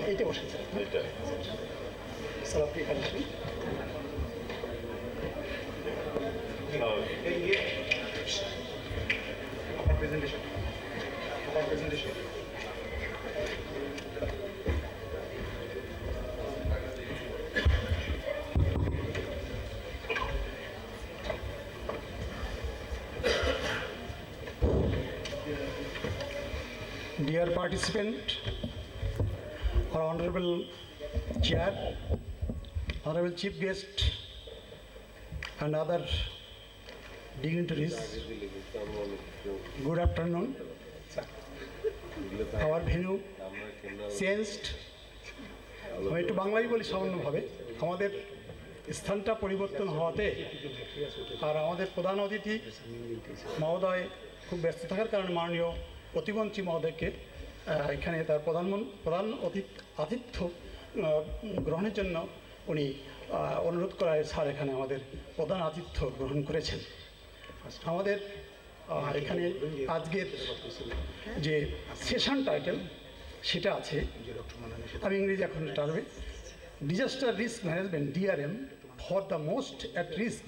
এইটা বসেন স্যার আপনি এখানে আসুন। আপনার presentation Dear participant, our Honorable Chair, Honorable Chief Guest, and other dignitaries, good afternoon. Our venue changed. আমি একটু বাংলাই বলি সামান্যভাবে। আমাদের স্থানটা পরিবর্তন হওয়াতে আর আমাদের প্রধান অতিথি মহোদয় খুব ব্যস্ত থাকার কারণে মাননীয় প্রতিমন্ত্রী মহোদয়কে এখানে তার প্রধান আতিথ্য গ্রহণের জন্য উনি অনুরোধ করায় স্যার এখানে আমাদের প্রধান আতিথ্য গ্রহণ করেছেন। আমাদের এখানে আজকের যে সেশন টাইটেল সেটা আছে, আমি ইংরেজি এখন টার্মে disaster risk management DRM for the most at risk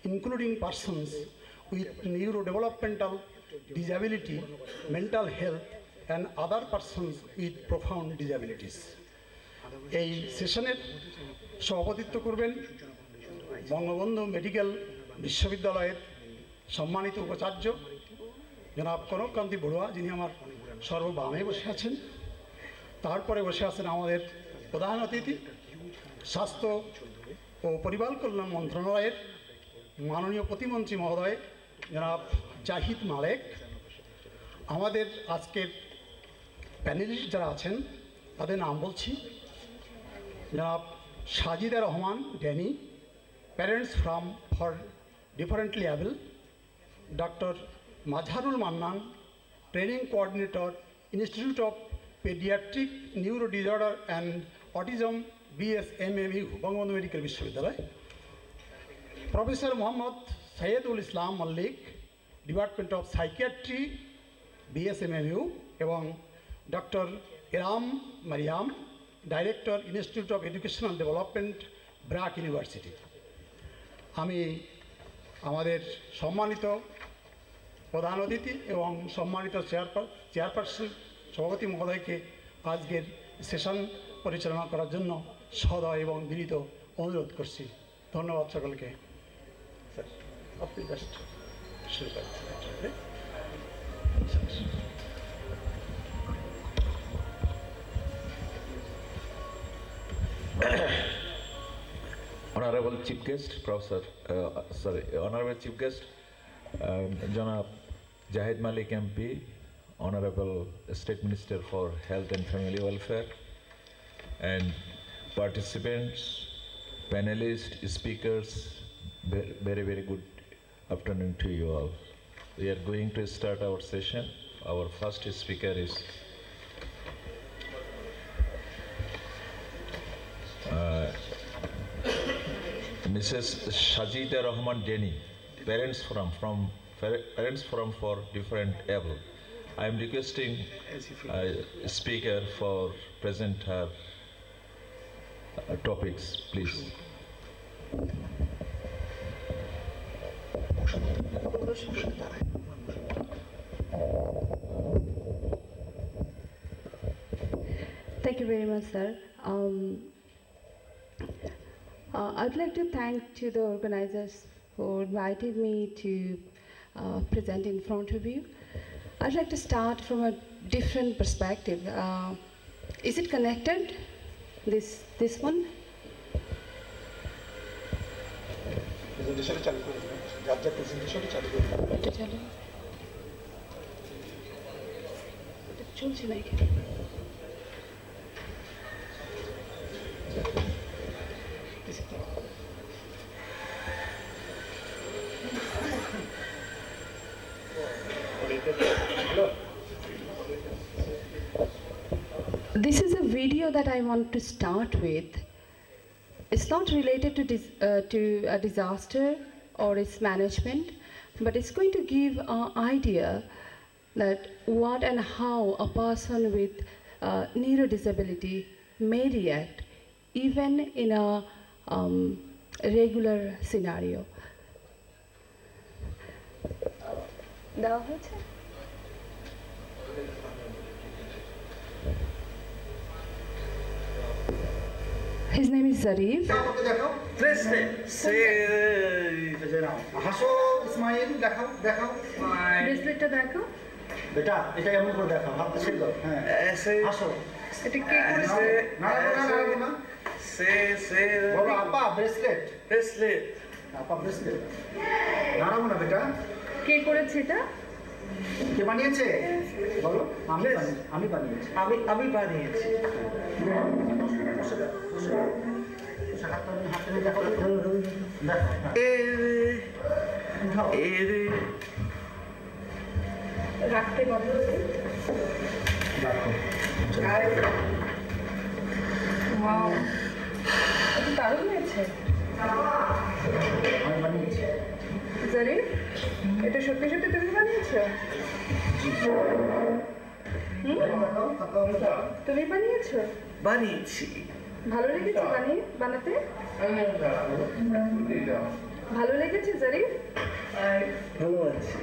including persons with neuro developmental disability, mental health and other persons with profound disabilities. এই সেশনের সভাপতিত্ব করবেন বঙ্গবন্ধু মেডিকেল বিশ্ববিদ্যালয়ের সম্মানিত উপাচার্য জনাব কনককান্তি বড়ুয়া, যিনি আমার সর্ববামে বসে আছেন। তারপরে বসে আছেন আমাদের প্রধান অতিথি স্বাস্থ্য ও পরিবার কল্যাণ মন্ত্রণালয়ের মাননীয় প্রতিমন্ত্রী মহোদয় জনাব জাহিদ মালেক। আমাদের আজকের প্যানেলিস্ট যারা আছেন তাদের নাম বলছি: জনাব Sajida Rahman Danny, parents from for differently able; doctor Mazharul Mannan, training coordinator, institute of paediatric neuro disorder and autism, BSMMU, Bangabandhu medical বিশ্ববিদ্যালয়; professor Mohammad Syedul Islam Mallick, department of psychiatry, BSMMU, এবং doctor Erum Mariam, director, institute of educational development, BRAC university. আমি আমাদের সম্মানিত প্রধান অতিথি এবং সম্মানিত চেয়ারপারসন সভাপতি মহোদয়কে আজকের সেশন পরিচালনা করার জন্য সদয় এবং বিনীত অনুরোধ করছি। ধন্যবাদ সকলকে। স্যার আপনি জাস্ট শুরু করেন। Honorable Chief Guest, Honorable Chief Guest, Janab Jahid Malik MP, Honorable State Minister for Health and Family Welfare, and participants, panelists, speakers, very, very good afternoon to you all. We are going to start our session. Our first speaker is Mrs. Sajida Rahman Deni, Parents Forum for Different Able. I am requesting a speaker for present her topics, please. Thank you very much, sir. I'd like to thank to the organizers who invited me to present in front of you. I'd like to start from a different perspective. Is it connected? This one? This is a video that I want to start with. It's not related to a disaster or its management, but it's going to give an idea that what and how a person with neurodisability may react even in a regular scenario. দেওয়া হয়েছে? His name is Zarif. হাসো ইসমাইল, দেখাও দেখাও ব্রেসলেটটা দেখো। বেটা এটা এমন করে দেখাও, হাত ছেড়ে দাও। হ্যাঁ হাসো। এটা কে করেছে? নাড়াবো না। বলো আপা ব্রেসলেট। আপা ব্রেসলেট নাড়াবো না বেটা। কে করেছে এটা? কে বানিয়েছে বলো? আমি বানিয়েছি। আমি বানিয়েছি। রাখতে বন্ধ ওয়াও, এটা দারুণ হয়েছে। আমি বানিয়েছি। জারিফ, এটা সত্যি সত্যি তুমি বানিয়েছো? তুমি বানিয়েছো? বানিয়েছি। ভালো লেগেছে বানাতে? ভালো লেগেছে জারিফ? ভালো আছি।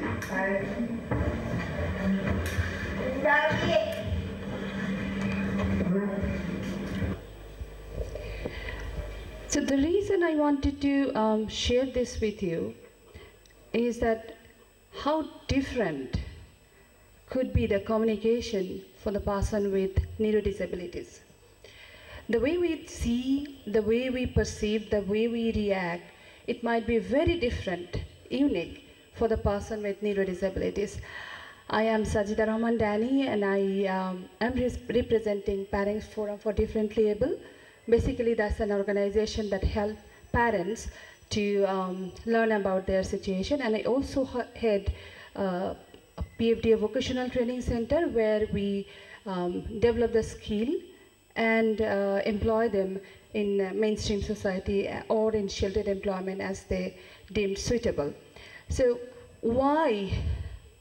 So the reason I wanted to share this with you is that how different could be the communication for the person with neurodisabilities. The way we see, the way we perceive, the way we react, it might be very different, unique for the person with neurodisabilities. I am Sajida Rahman Dani, and I am representing Parents Forum for Differently Able. Basically, that's an organization that helps parents to learn about their situation, and I also head a PFDA vocational training center where we develop the skill and employ them in mainstream society or in sheltered employment as they deem suitable. So why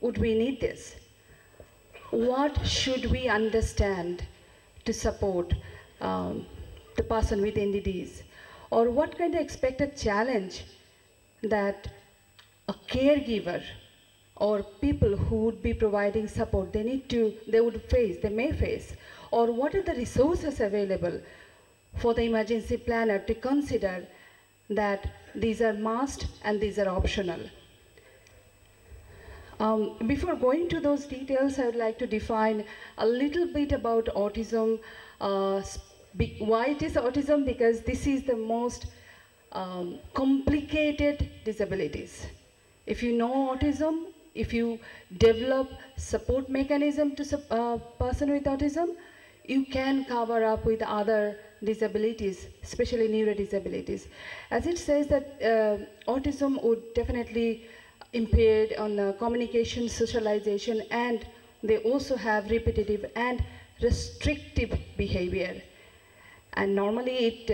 would we need this? What should we understand to support the person with NDDs? Or what kind of expected challenge that a caregiver or people who would be providing support they may face? Or what are the resources available for the emergency planner to consider that these are must and these are optional? Before going to those details, I would like to define a little bit about autism. Why it is autism? Because this is the most complicated disabilities. If you know autism, if you develop support mechanism to person with autism, you can cover up with other disabilities, especially neurodisabilities. As it says that autism would definitely impaired on communication, socialization, and they also have repetitive and restrictive behavior. And normally it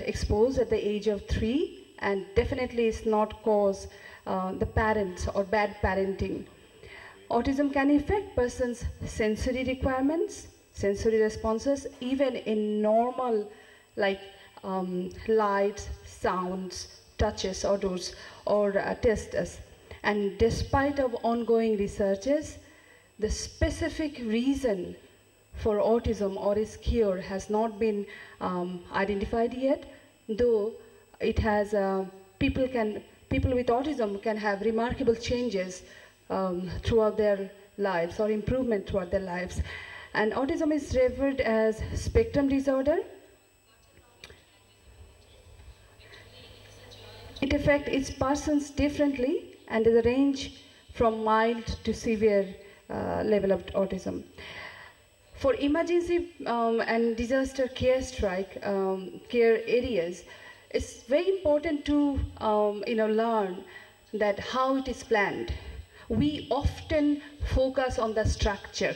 exposed at the age of 3, and definitely is not cause the parents or bad parenting. Autism can affect person's sensory requirements, sensory responses, even in normal like lights, sounds, touches, odors, or tastes. And despite of ongoing researches, the specific reason for autism or its cure has not been identified yet, though it has people with autism can have remarkable changes throughout their lives or improvement throughout their lives. And autism is referred as spectrum disorder. It affects each persons differently and is a range from mild to severe level of autism. For emergency and disaster care care areas, it's very important to learn that how it is planned. We often focus on the structure.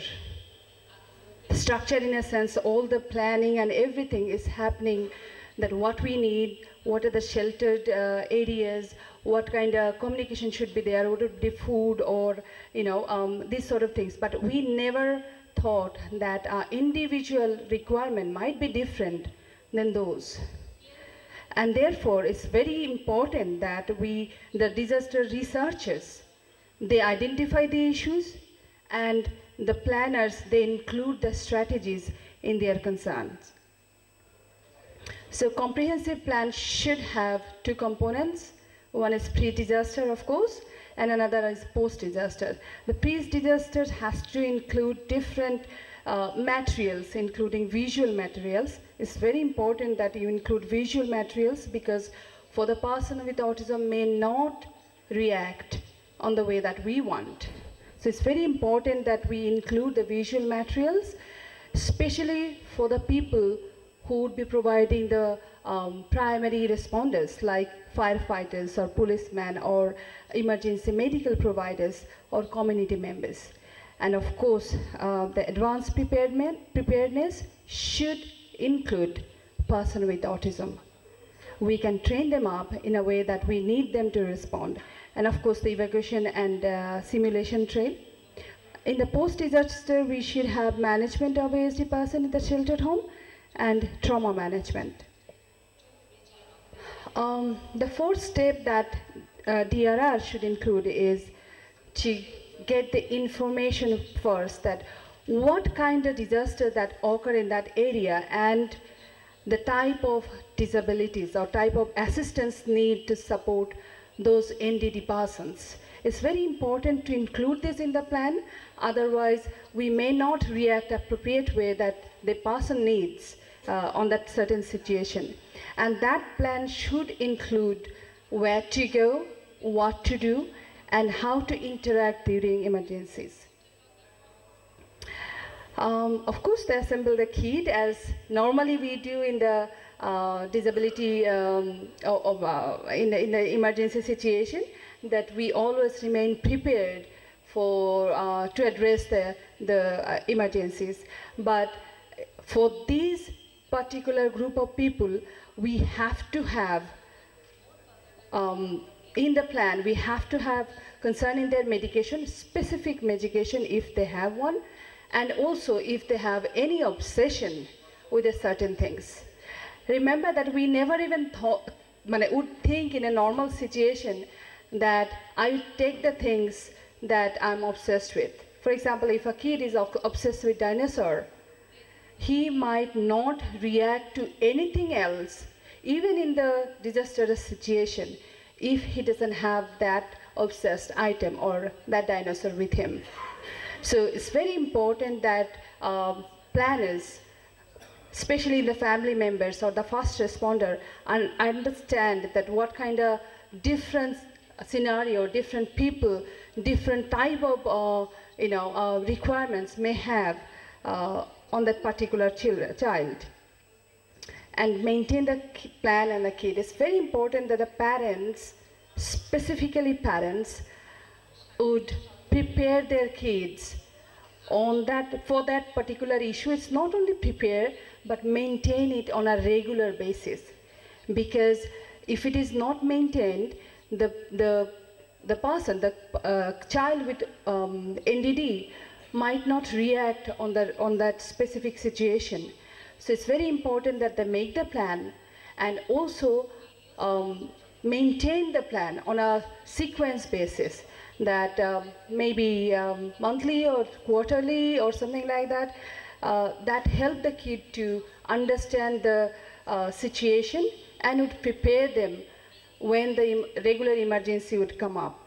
Structure in a sense, all the planning and everything is happening, that what we need, what are the sheltered areas, what kind of communication should be there, would it be food or these sort of things. But we never thought that our individual requirement might be different than those. And therefore, it's very important that the disaster researchers, they identify the issues, and the planners, they include the strategies in their concerns. So comprehensive plan should have two components. One is pre-disaster, of course, and another is post-disaster. The pre-disaster has to include different materials, including visual materials. It's very important that you include visual materials, because for the person with autism may not react on the way that we want. So it's very important that we include the visual materials, especially for the people who would be providing the primary responders, like firefighters or policemen or emergency medical providers or community members. And of course, the advanced preparedness should include person with autism. We can train them up in a way that we need them to respond. And of course, the evacuation and simulation train. In the post-disaster, we should have management of ASD person in the sheltered home and trauma management. The fourth step that DRR should include is to get the information first, that what kind of disaster that occur in that area and the type of disabilities or type of assistance need to support those NDD persons. It's very important to include this in the plan, otherwise we may not react appropriate way that the person needs on that certain situation. And that plan should include where to go, what to do, and how to interact during emergencies. Of course, they assemble the kit as normally we do in the disability in the emergency situation, that we always remain prepared for to address the emergencies. But for these particular group of people, we have to have in the plan, we have to have concerning their medication, specific medication if they have one, and also if they have any obsession with a certain things. Remember that we never even would think in a normal situation that I would take the things that I'm obsessed with. For example, if a kid is obsessed with dinosaur, he might not react to anything else, even in the disastrous situation, if he doesn't have that obsessed item or that dinosaur with him. So it's very important that planners, especially the family members or the first responder, understand that what kind of different scenario, different people, different type of requirements may have on that particular child, and maintain the plan and the kid. It's very important that the parents, specifically parents, would prepare their kids on that for that particular issue. It's not only prepare, but maintain it on a regular basis, because if it is not maintained, the person, the child with NDD might not react on that specific situation. So it's very important that they make the plan and also maintain the plan on a sequence basis, that maybe monthly or quarterly or something like that, that help the kid to understand the situation and would prepare them when the regular emergency would come up.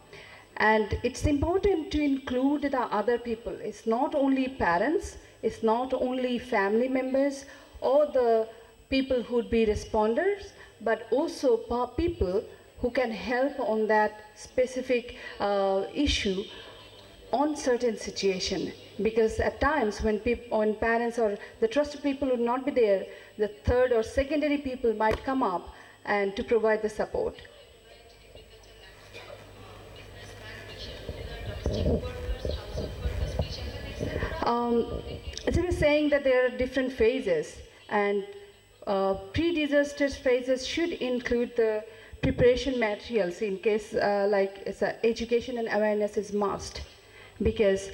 And it's important to include the other people. It's not only parents, it's not only family members or the people who would be responders, but also people who can help on that specific issue on certain situation. Because at times when parents or the trusted people would not be there, the third or secondary people might come up and to provide the support. As I was saying, that there are different phases, and pre-disaster phases should include the preparation materials in case like education and awareness is must, because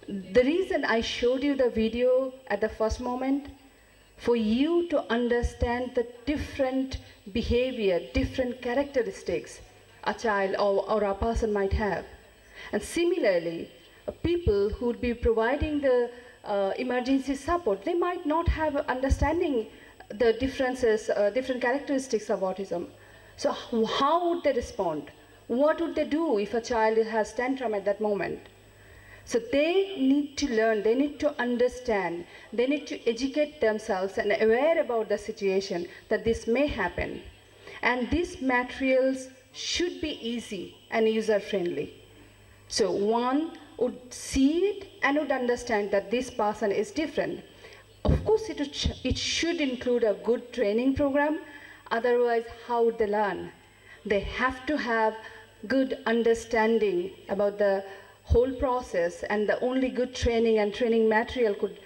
The reason I showed you the video at the first moment, for you to understand the different behavior, different characteristics a child or a person might have. And similarly, people who would be providing the emergency support, they might not have understanding the differences, different characteristics of autism. So how would they respond? What would they do if a child has tantrum at that moment? So they need to learn, they need to understand, they need to educate themselves and aware about the situation that this may happen. And these materials should be easy and user-friendly. So one would see it and would understand that this person is different. Of course, it should include a good training program, otherwise how would they learn? They have to have good understanding about the whole process, and the only good training and training material could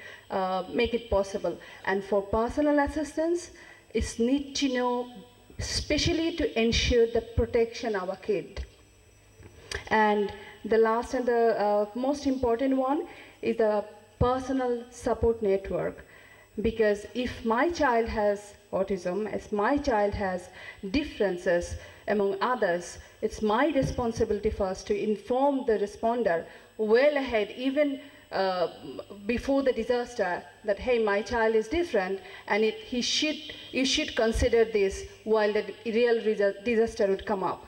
make it possible. And for personal assistance, it's need to know, especially to ensure the protection of a kid. And the last and the most important one is the personal support network. Because if my child has autism, if my child has differences among others, it's my responsibility first to inform the responder well ahead, even before the disaster, that hey, my child is different, and you should consider this while the real disaster would come up.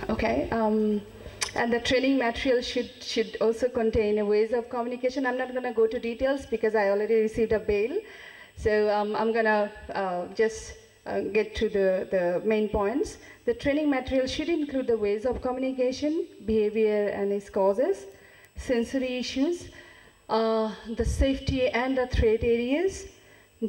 Okay. And the training material should also contain ways of communication. I'm not going to go to details because I already received a bail. So I'm going to just get to the main points. The training material should include the ways of communication, behavior and its causes, sensory issues, the safety and the threat areas,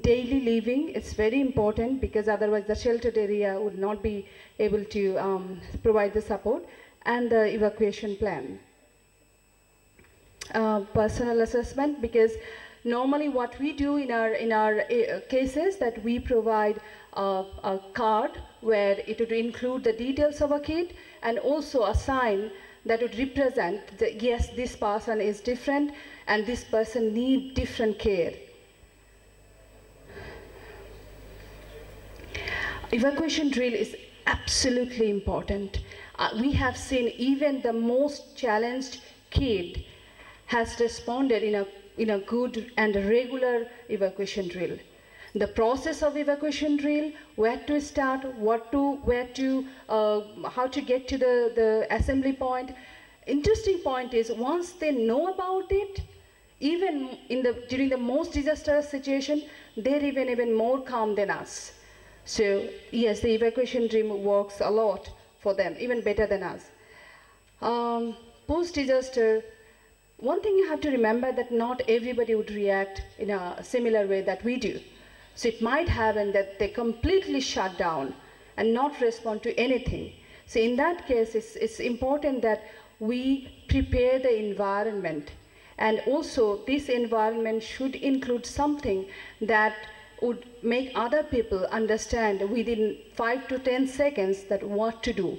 daily living. It's very important because otherwise the sheltered area would not be able to provide the support, and the evacuation plan. Personal assessment, because normally what we do in our cases, that we provide a card where it would include the details of a kid and also a sign that would represent that yes, this person is different and this person needs different care. Evacuation drill is absolutely important. We have seen even the most challenged kid has responded in a good and regular evacuation drill. The process of evacuation drill, where to start, how to get to the assembly point. Interesting point is once they know about it, even during the most disastrous situation, they're even more calm than us. So yes, the evacuation drill works a lot for them, even better than us. Post-disaster, one thing you have to remember that not everybody would react in a similar way that we do. So it might happen that they completely shut down and not respond to anything. So in that case, it's important that we prepare the environment. And also this environment should include something that would make other people understand within 5 to 10 seconds that what to do.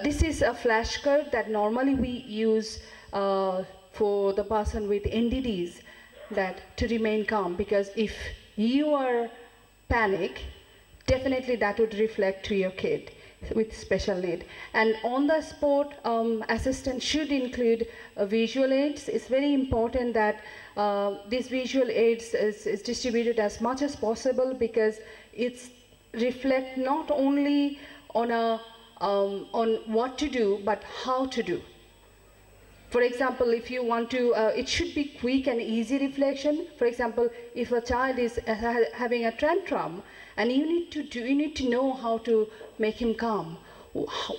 This is a flashcard that normally we use for the person with NDDs, that to remain calm, because if you are panic, definitely that would reflect to your kid with special need. And on the spot, assistance should include visual aids. It's very important that these visual aids is distributed as much as possible, because it's reflect not only on what to do, but how to do. For example, if you want to, it should be quick and easy reflection. For example, if a child is having a tantrum, and you need to know how to make him calm.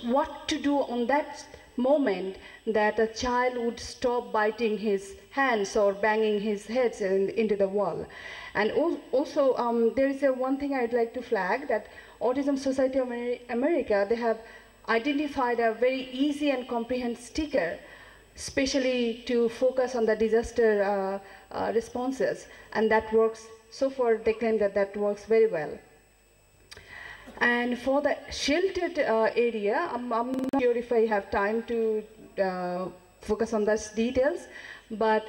What to do on that moment that a child would stop biting his hands or banging his head into the wall. And also, there is one thing I'd like to flag, that Autism Society of America, they have identified a very easy and comprehensive sticker, especially to focus on the disaster responses, and that works. So far, they claim that works very well. And for the sheltered area, I'm not sure if I have time to focus on those details, but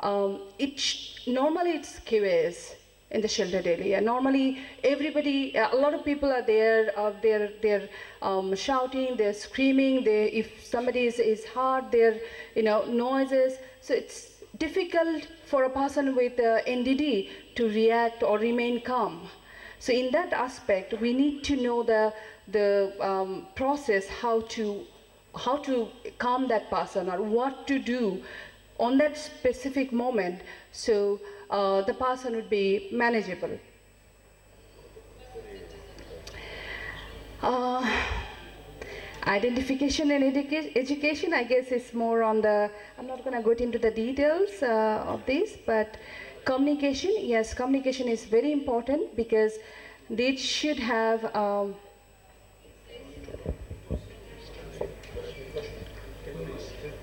normally it's QAs in the sheltered area. Normally, everybody, a lot of people are there. They're shouting, they're screaming. If somebody is hard, they're noises. So it's difficult for a person with NDD to react or remain calm. So in that aspect, we need to know the process, how to calm that person or what to do on that specific moment, so the person would be manageable. Identification and education, I guess, is more on the, I'm not going to go into the details of this, but communication, yes, communication is very important because they should have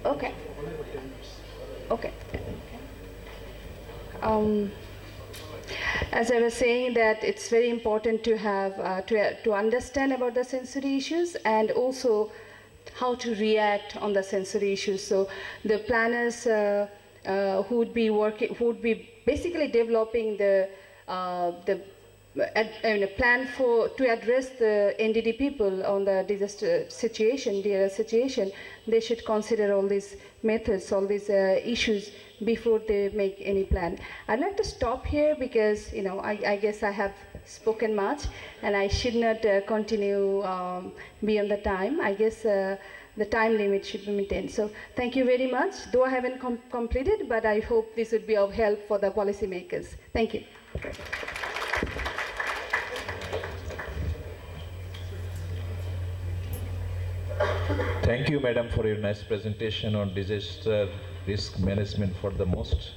okay. As I was saying, that it's very important to have to understand about the sensory issues and also how to react on the sensory issues. So the planners who would be basically developing the plan to address the NDD people on the disaster situation, DRM situation, they should consider all these methods, all these issues before they make any plan. I'd like to stop here because I guess I have spoken much and I should not continue beyond the time. I guess the time limit should be maintained. So thank you very much. Though I haven't completed, but I hope this would be of help for the policymakers. Thank you. Thank you, Madam, for your nice presentation on disaster risk management for the most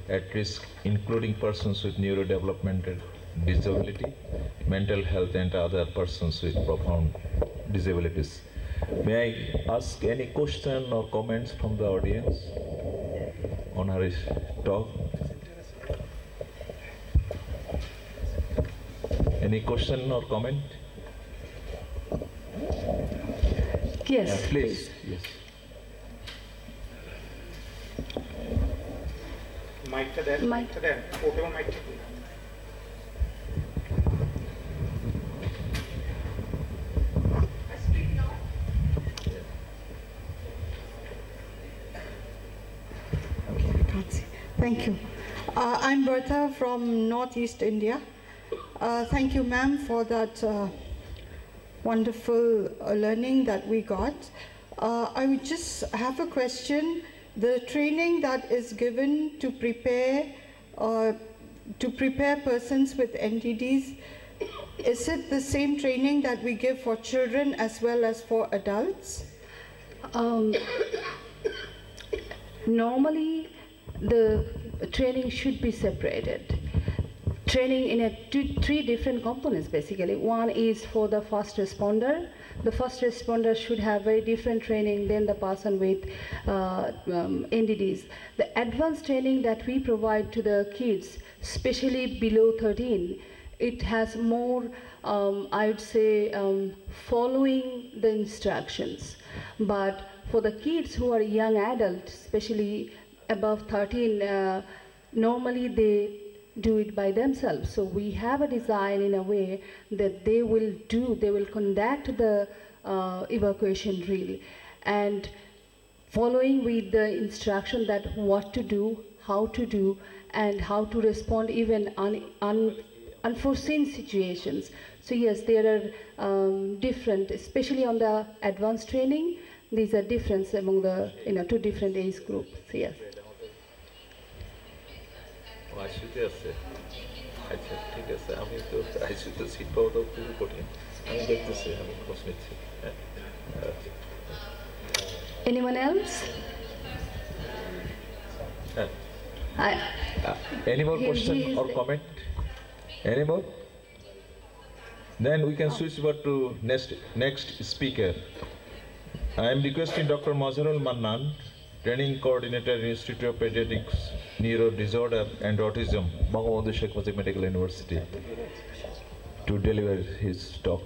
at risk, including persons with neurodevelopmental disability, mental health, and other persons with profound disabilities. May I ask any question or comments from the audience on her talk? Any question or comment? Yes, please. Yes. Mic to them. Mic to them. Open mic. Thank you. I'm Bertha from Northeast India. Thank you, ma'am, for that wonderful learning that we got. I would just have a question. The training that is given to prepare persons with NDDs, is it the same training that we give for children as well as for adults? Normally, the training should be separated. Training in three different components, basically. One is for the first responder. The first responder should have very different training than the person with NDDs. The advanced training that we provide to the kids, especially below 13, it has more, I would say, following the instructions. But for the kids who are young adults, especially above 13, normally they do it by themselves. So we have a design in a way that they will conduct the evacuation drill and following with the instruction that what to do, how to do, and how to respond even unforeseen situations. So yes, there are different, especially on the advanced training, these are difference among the two different age groups. So yes. আইসিউতে আছে আচ্ছা ঠিক আছে আমি তো আইসিউতে seat পাওয়া তো খুবই কঠিন আমি দেখতেছি আমি খোঁজ নিচ্ছি Anyone else? Any more question or comment? Any more? Then we can switch over to next speaker. I am requesting Dr. Mazharul Mannan, Training Coordinator, Institute of Pediatrics, Neuro Disorder and Autism, Bangabandhu Sheikh Mujib Medical University, to deliver his talk.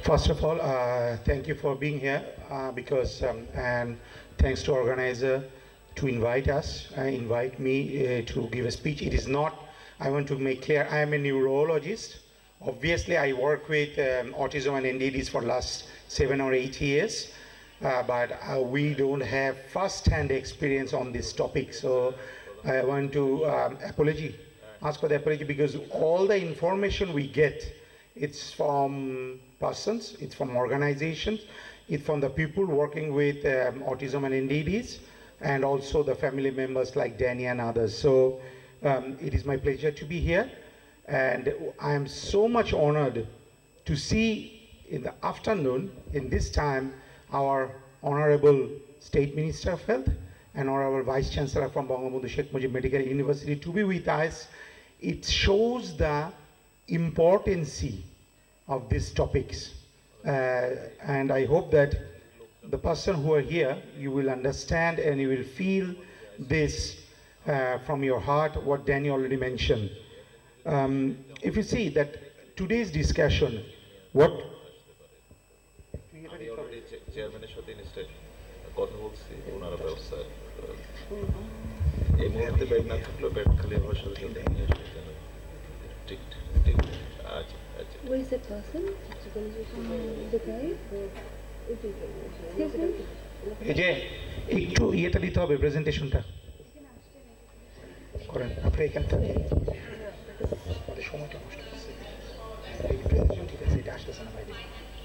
First of all, thank you for being here and thanks to organizer to invite me to give a speech. It is not, I want to make clear, I am a neurologist. Obviously, I work with autism and NDDs for last 7 or 8 years, but we don't have first-hand experience on this topic. So I want to ask for the apology because all the information we get, it's from persons, it's from organizations, it's from the people working with autism and NDDs, and also the family members like Danny and others. So it is my pleasure to be here, and I am so much honored to see in the afternoon, in this time, our Honorable State Minister of Health and Honorable Vice Chancellor from Bangabandhu Sheikh Mujib Medical University to be with us. It shows the importance of these topics, and I hope that the person who are here, you will understand and you will feel this from your heart, what Danny already mentioned. If you see that today's discussion, what Who is the person? The guy? Excuse me? এই যে একটু ইয়েটা দিতে হবে প্রেজেন্টেশনটা করেন আপনি এখান থেকে আমাদের সময়টা নষ্ট হচ্ছে এই প্রেজেন্টেশন ঠিক আছে এটা আসতেছে না বাইরে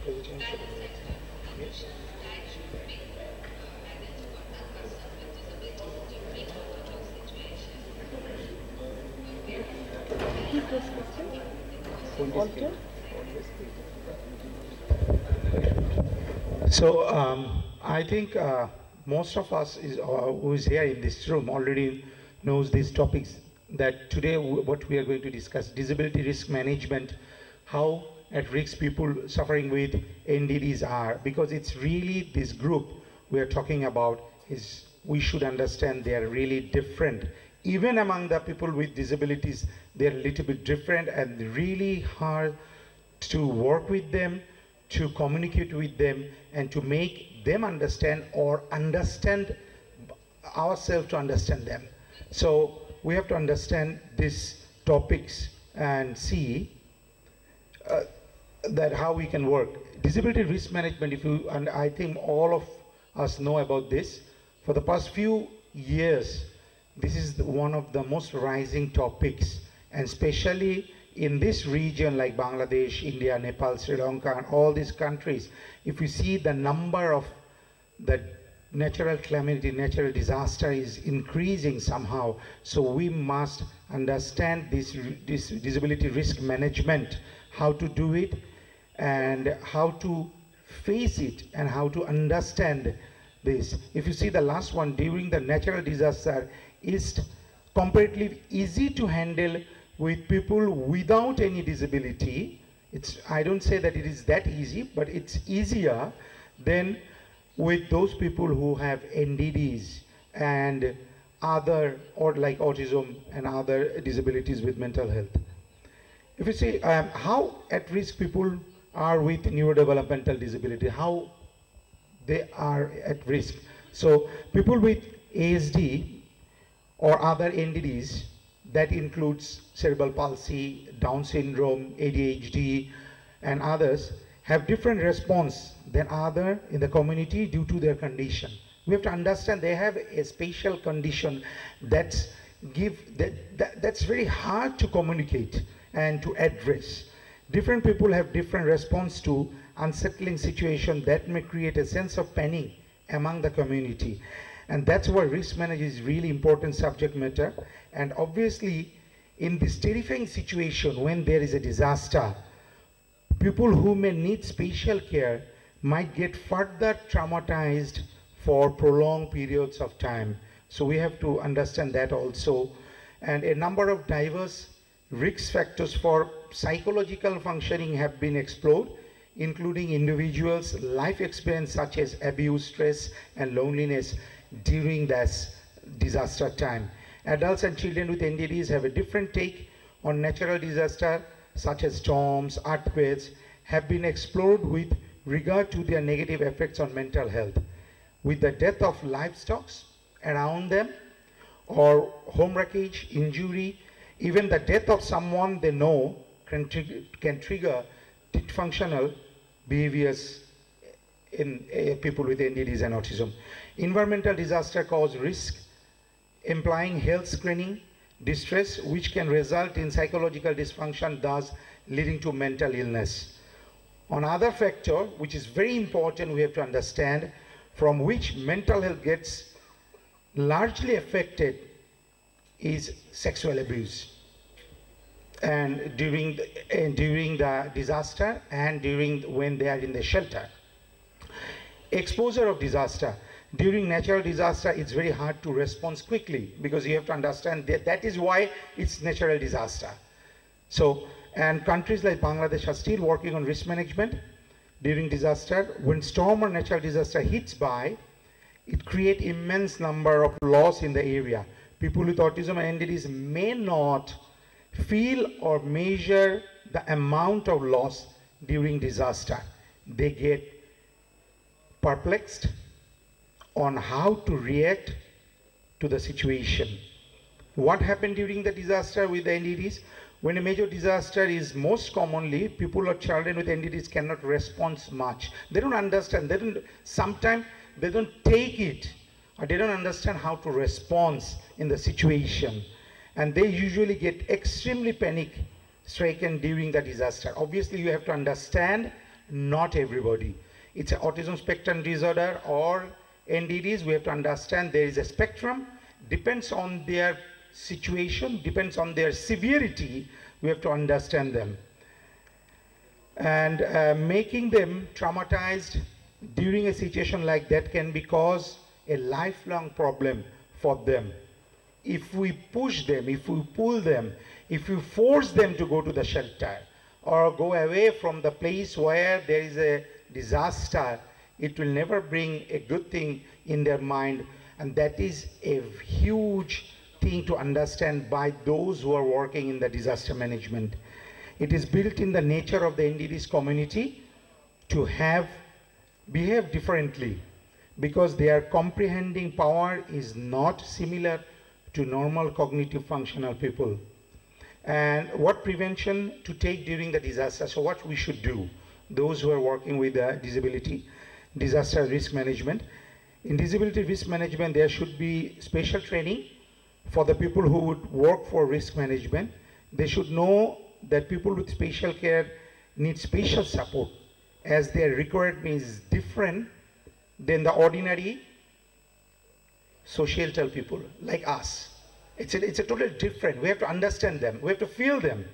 প্রেজেন্টেশন সেটা So I think most of us who is here in this room already knows these topics, that today what we are going to discuss, disability risk management, how at risk people suffering with NDDs are, because it's really this group we are talking about is we should understand they are really different. Even among the people with disabilities, they're a little bit different and really hard to work with them, to communicate with them, and to make them understand or understand ourselves to understand them. So we have to understand these topics and see that how we can work. Disability risk management, and I think all of us know about this. For the past few years, this is one of the most rising topics, and especially in this region like Bangladesh, India, Nepal, Sri Lanka, and all these countries. If you see the number of the natural calamity, natural disaster is increasing somehow, so we must understand this disability risk management, how to do it, and how to face it, and how to understand this. If you see the last one, during the natural disaster, is comparatively easy to handle with people without any disability. I don't say that it is that easy, but it's easier than with those people who have NDDs and other, or like autism and other disabilities with mental health. If you see how at risk people are with neurodevelopmental disability, how they are at risk. So people with ASD or other NDDs, that includes cerebral palsy, Down syndrome, ADHD, and others, have different response than other in the community due to their condition. We have to understand they have a special condition that's very hard to communicate and to address. Different people have different response to unsettling situation that may create a sense of panic among the community. And that's why risk management is really important subject matter. And obviously, in this terrifying situation, when there is a disaster, people who may need special care might get further traumatized for prolonged periods of time. So we have to understand that also. And a number of diverse risk factors for psychological functioning have been explored, including individuals' life experience such as abuse, stress, and loneliness during this disaster time. Adults and children with NDDs have a different take on natural disaster such as storms, earthquakes, have been explored with regard to their negative effects on mental health. With the death of livestock around them, or home wreckage, injury, even the death of someone they know can trigger dysfunctional behaviors in people with NDDs and autism. Environmental disaster cause risk, implying health screening, distress, which can result in psychological dysfunction, thus leading to mental illness. Another factor, which is very important, we have to understand, from which mental health gets largely affected is sexual abuse. And during the disaster and when they are in the shelter. Exposure of disaster. During natural disaster, it's very hard to respond quickly because you have to understand that is why it's natural disaster. So, and countries like Bangladesh are still working on risk management during disaster. When storm or natural disaster hits by, it creates immense number of loss in the area. People with autism and NDDs may not feel or measure the amount of loss during disaster. They get perplexed on how to react to the situation. What happened during the disaster with the NDDs? When a major disaster is most commonly, people or children with NDDs cannot respond much. They don't understand, sometimes they don't take it, or they don't understand how to respond in the situation. And they usually get extremely panic-stricken during the disaster. Obviously, you have to understand, not everybody. It's an autism spectrum disorder or NDDs, we have to understand there is a spectrum, depends on their situation, depends on their severity, we have to understand them. And making them traumatized during a situation like that can be cause a lifelong problem for them. If we push them, if we pull them, if we force them to go to the shelter or go away from the place where there is a disaster, it will never bring a good thing in their mind. And that is a huge thing to understand by those who are working in the disaster management. It is built in the nature of the NDDs community to behave differently because their comprehending power is not similar to normal cognitive functional people. And what prevention to take during the disaster? So what we should do, those who are working with disability, disaster risk management. In disability risk management, there should be special training for the people who would work for risk management. They should know that people with special care need special support as their requirement is different than the ordinary societal people like us. It's a totally different. We have to understand them. We have to feel them.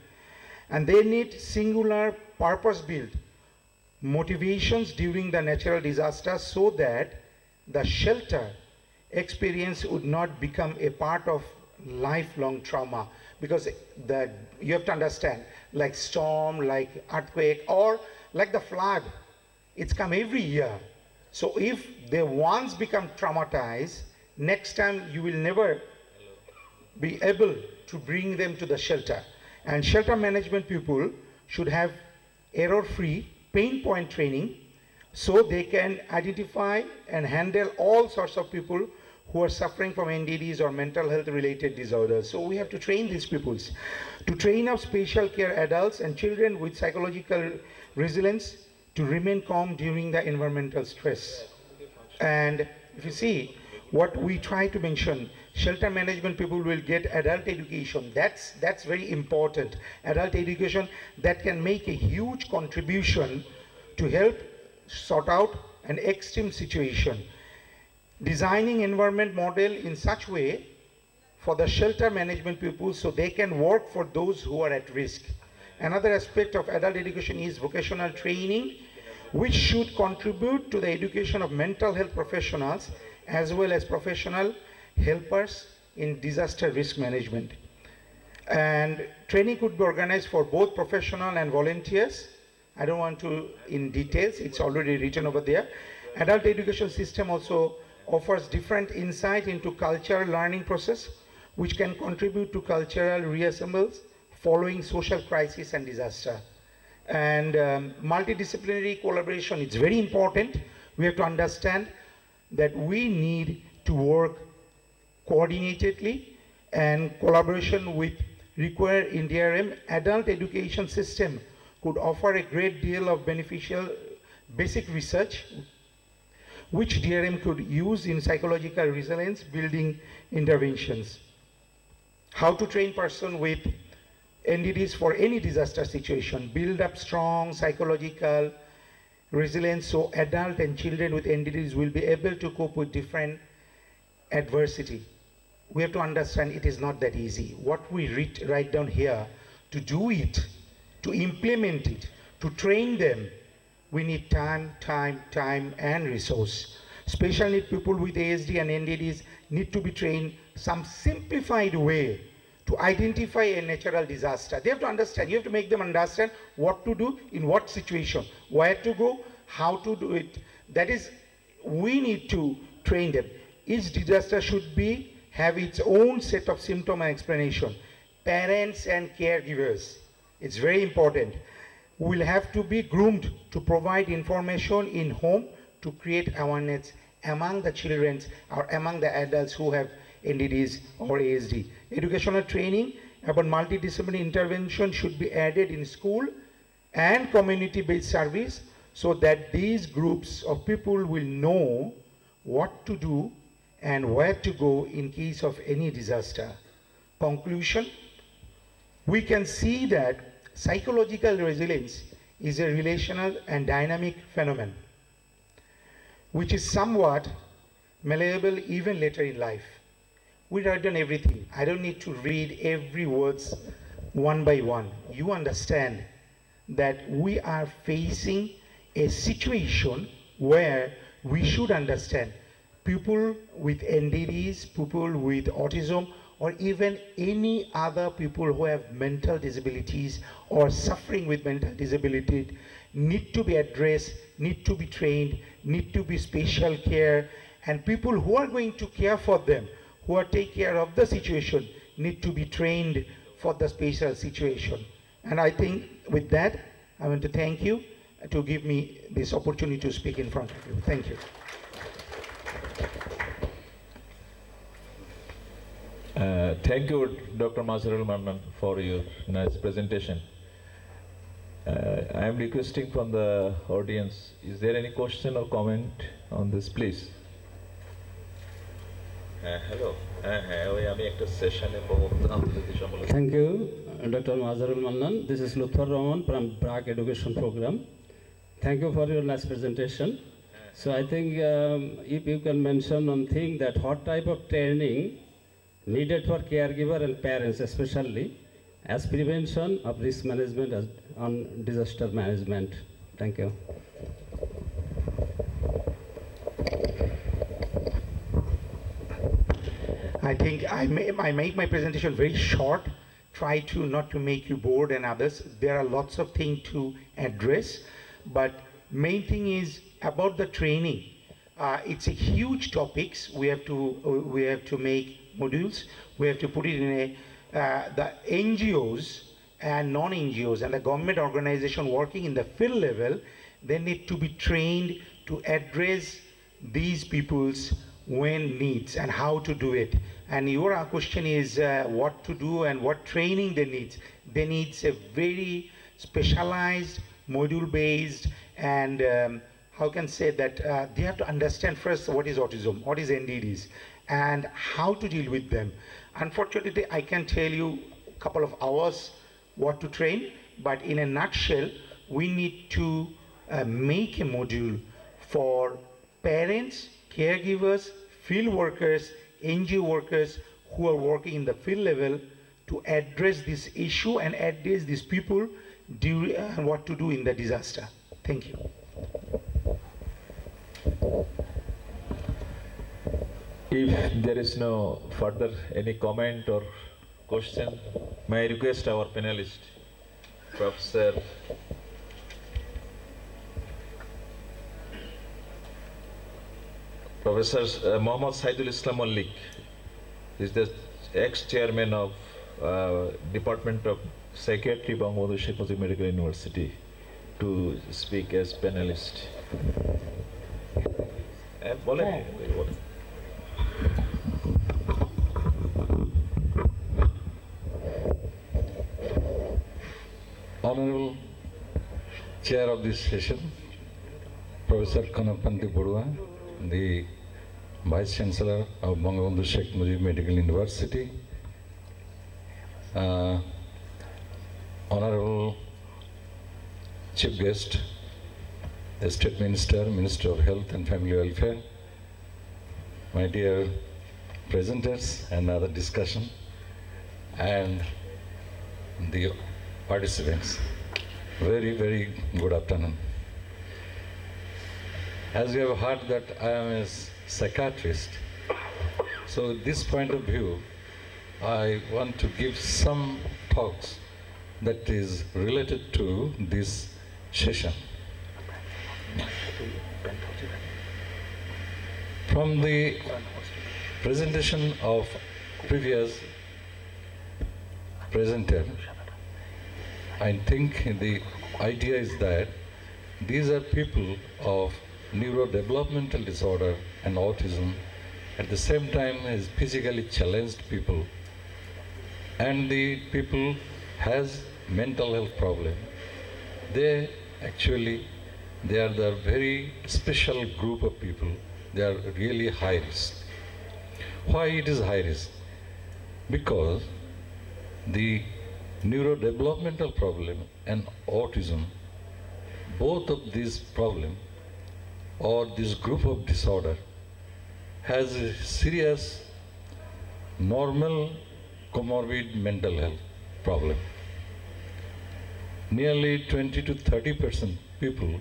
And they need singular purpose-built motivations during the natural disaster so that the shelter experience would not become a part of lifelong trauma. Because you have to understand, like storm, like earthquake, or like the flood, it's come every year. So if they once become traumatized, next time you will never be able to bring them to the shelter. And shelter management people should have error-free pain point training so they can identify and handle all sorts of people who are suffering from NDDs or mental health related disorders. So we have to train these people. To train up special care adults and children with psychological resilience to remain calm during the environmental stress. And if you see, what we try to mention, shelter management people will get adult education. That's very important. Adult education that can make a huge contribution to help sort out an extreme situation. Designing environment model in such way for the shelter management people so they can work for those who are at risk. Another aspect of adult education is vocational training which should contribute to the education of mental health professionals as well as professional helpers in disaster risk management. And training could be organized for both professional and volunteers. I don't want to in details, it's already written over there. Adult education system also offers different insight into cultural learning process, which can contribute to cultural reassembles following social crisis and disaster. And multidisciplinary collaboration is very important. We have to understand that we need to work coordinatedly, and collaboration with required in DRM. Adult education system could offer a great deal of beneficial basic research which DRM could use in psychological resilience building interventions. How to train person with NDDs for any disaster situation, build up strong psychological resilience so adult and children with NDDs will be able to cope with different adversity. We have to understand it is not that easy. What we write down here, to do it, to implement it, to train them, we need time, and resource. Special need people with ASD and NDDs need to be trained some simplified way to identify a natural disaster. They have to understand, you have to make them understand what to do, in what situation, where to go, how to do it. That is, we need to train them. Each disaster should have its own set of symptom and explanation. Parents and caregivers, it's very important, will have to be groomed to provide information in home to create awareness among the children or among the adults who have NDDs or ASD. Educational training about multidisciplinary intervention should be added in school and community-based service so that these groups of people will know what to do and where to go in case of any disaster. Conclusion, we can see that psychological resilience is a relational and dynamic phenomenon which is somewhat malleable even later in life. We write down everything. I don't need to read every words one by one. You understand that we are facing a situation where we should understand people with NDDs, people with autism, or even any other people who have mental disabilities or suffering with mental disability need to be addressed, need to be trained, need to be special care, and people who are going to care for them, who are take care of the situation, need to be trained for the special situation. And I think with that, I want to thank you to give me this opportunity to speak in front of you. Thank you. Thank you, Dr. Mazharul Mannan, for your nice presentation. I am requesting from the audience, is there any question or comment on this, please? Hello. Thank you, Dr. Mazharul Mannan. This is Luthar Rahman from BRAC Education Program. Thank you for your nice presentation. So I think if you can mention one thing, that what type of training needed for caregiver and parents especially as prevention of risk management as on disaster management. Thank you. I think I make my presentation very short, try to not to make you bored and others. There are lots of things to address, but main thing is about the training. It's a huge topics. We have to make modules. We have to put it in the NGOs and non-NGOs and the government organization working in the field level. They need to be trained to address these people's when needs and how to do it. And your question is what to do and what training they need. They need a very specialized, module-based, and how can say that they have to understand first what is autism, what is NDDs, and how to deal with them. Unfortunately, I can tell you a couple of hours what to train, but in a nutshell, we need to make a module for parents, caregivers, field workers, NGO workers who are working in the field level to address this issue and address these people what to do in the disaster. Thank you. If there is no further any comment or question, may I request our panelist, Professor Mohammad Saidul Islam Malik, is the ex-chairman of Department of Psychiatry, Bangladesh Sheikh Mujib Medical University, to speak as panelist. Honorable Chair of this session, Professor Kanapandi Bodua, the Vice Chancellor of Bangladesh Sheikh Mujib Medical University, Honorable Chief Guest, the State Minister, Minister of Health and Family Welfare, my dear presenters and other discussion, and the participants, very, very good afternoon. As you have heard that I am a psychiatrist, so this point of view, I want to give some talks that is related to this session. From the presentation of previous presenter, I think the idea is that these are people of neurodevelopmental disorder and autism, at the same time as physically challenged people, and the people has mental health problem. They are the very special group of people. They are really high risk. Why it is high risk? Because the neurodevelopmental problem and autism, both of these problems or this group of disorder has a serious normal comorbid mental health problem. Nearly 20 to 30% people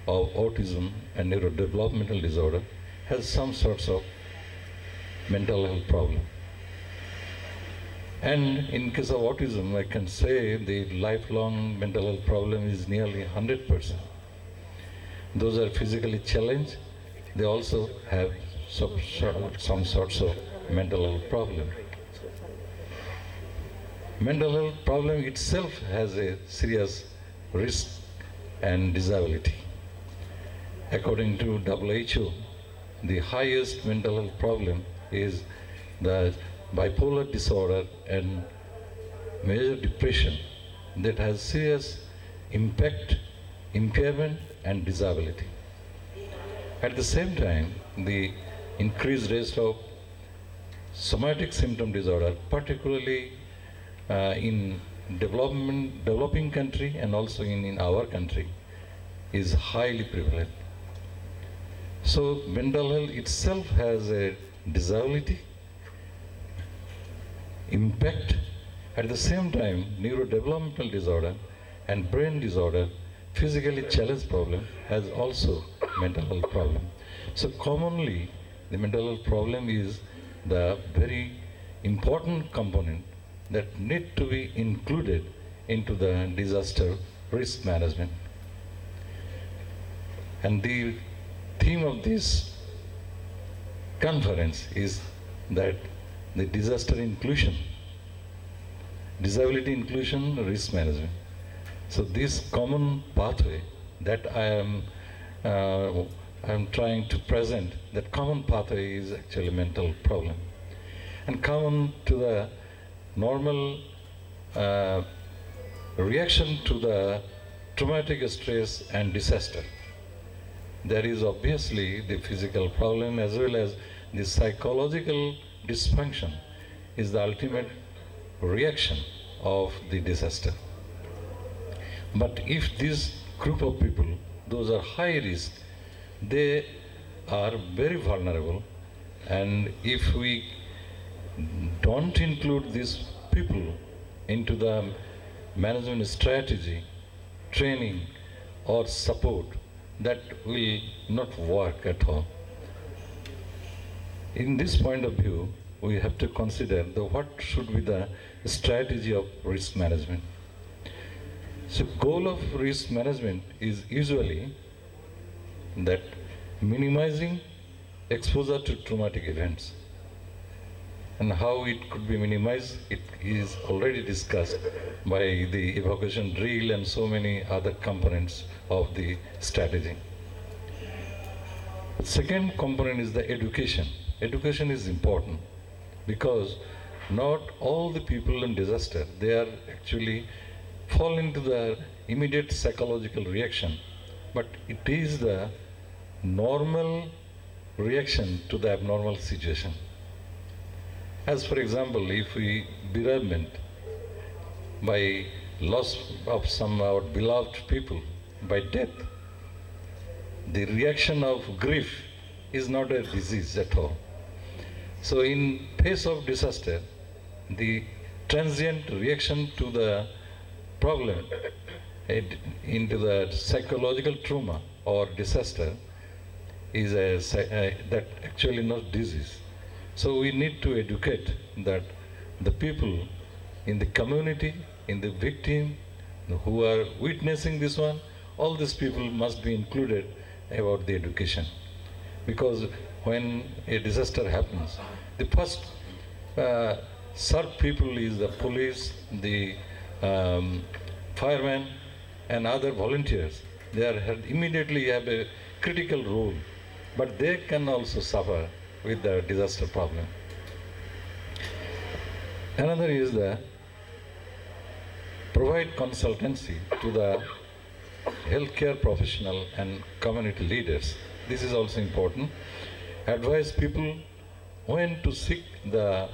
of autism and neurodevelopmental disorder has some sorts of mental health problem. And in case of autism, I can say the lifelong mental health problem is nearly 100%. Those are physically challenged. They also have some sorts of mental health problem. Mental health problem itself has a serious risk and disability. According to WHO, the highest mental health problem is the bipolar disorder and major depression that has serious impact, impairment and disability. At the same time, the increased rate of somatic symptom disorder, particularly in developing country and also in our country, is highly prevalent. So mental health itself has a disability, impact. At the same time, neurodevelopmental disorder and brain disorder, physically challenged problem, has also mental health problem. So commonly, the mental health problem is the very important component that need to be included into the disaster risk management. And the theme of this conference is that the disaster inclusion, disability inclusion, risk management. So this common pathway that I am trying to present, that common pathway is actually mental problem. And common to the normal reaction to the traumatic stress and disaster. There is obviously the physical problem as well as the psychological dysfunction is the ultimate reaction of the disaster. But if this group of people, those are high risk, they are very vulnerable, and if we don't include these people into the management strategy, training or support, that will not work at all. In this point of view, we have to consider what should be the strategy of risk management. So goal of risk management is usually that minimizing exposure to traumatic events. And how it could be minimized, it is already discussed by the evacuation drill and so many other components of the strategy. Second component is the education. Education is important because not all the people in disaster, they are actually fall into the immediate psychological reaction, but it is the normal reaction to the abnormal situation. As for example, if we bereavement by loss of some our beloved people by death, the reaction of grief is not a disease at all. So in face of disaster, the transient reaction to the problem into the psychological trauma or disaster is that actually not disease. So we need to educate that the people in the community, in the victim, who are witnessing this one, all these people must be included about the education. Because when a disaster happens, the first served people is the police, the firemen, and other volunteers. They immediately have a critical role, but they can also suffer with the disaster problem. Another is the provide consultancy to the healthcare professional and community leaders. This is also important. Advise people when to seek the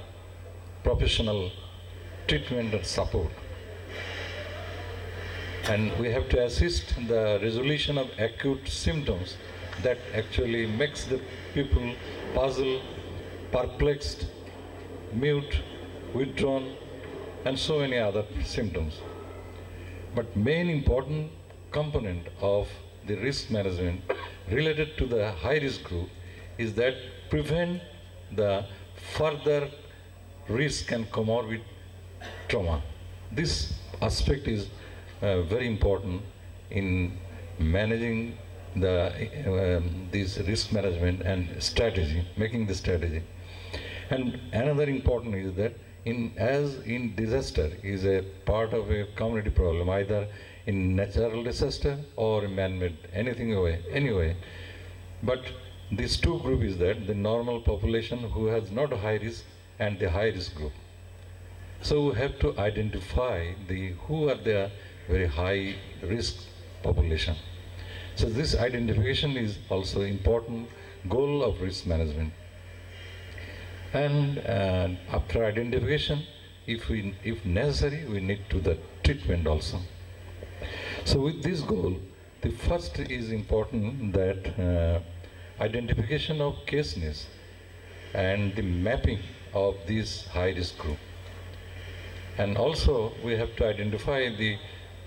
professional treatment and support. And we have to assist the resolution of acute symptoms that actually makes the people puzzled, perplexed, mute, withdrawn, and so many other symptoms. But main important component of the risk management related to the high-risk group is that prevent the further risk and comorbid trauma. This aspect is very important in managing this risk management and strategy, making the strategy. And another important is that in disaster is a part of a community problem, either in natural disaster or man-made, anyway. But these two groups is that the normal population who has not high risk and the high risk group. So we have to identify who are the very high risk population. So this identification is also important goal of risk management. And after identification, if necessary, we need to the treatment also. So with this goal, the first is important that identification of caseness and the mapping of this high-risk group. And also, we have to identify the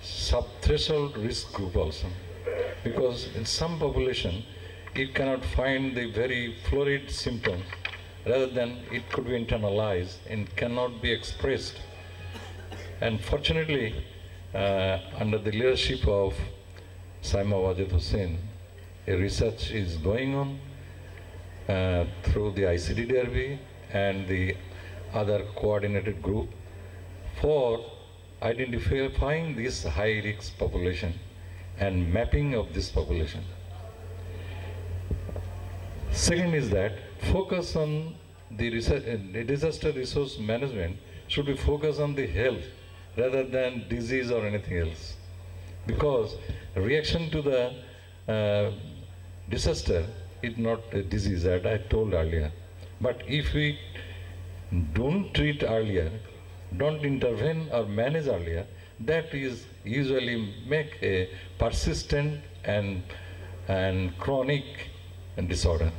sub-threshold risk group also. Because in some population, it cannot find the very florid symptoms, rather than it could be internalized and cannot be expressed. And fortunately, under the leadership of Saima Wajid Hussain, a research is going on through the ICDDRB and the other coordinated group for identifying this high-risk population and mapping of this population. Second is that focus on the disaster resource management should be focused on the health rather than disease or anything else. Because reaction to the disaster is not a disease, that I told earlier. But if we don't treat earlier, don't intervene or manage earlier, that is usually make a persistent and chronic disorder.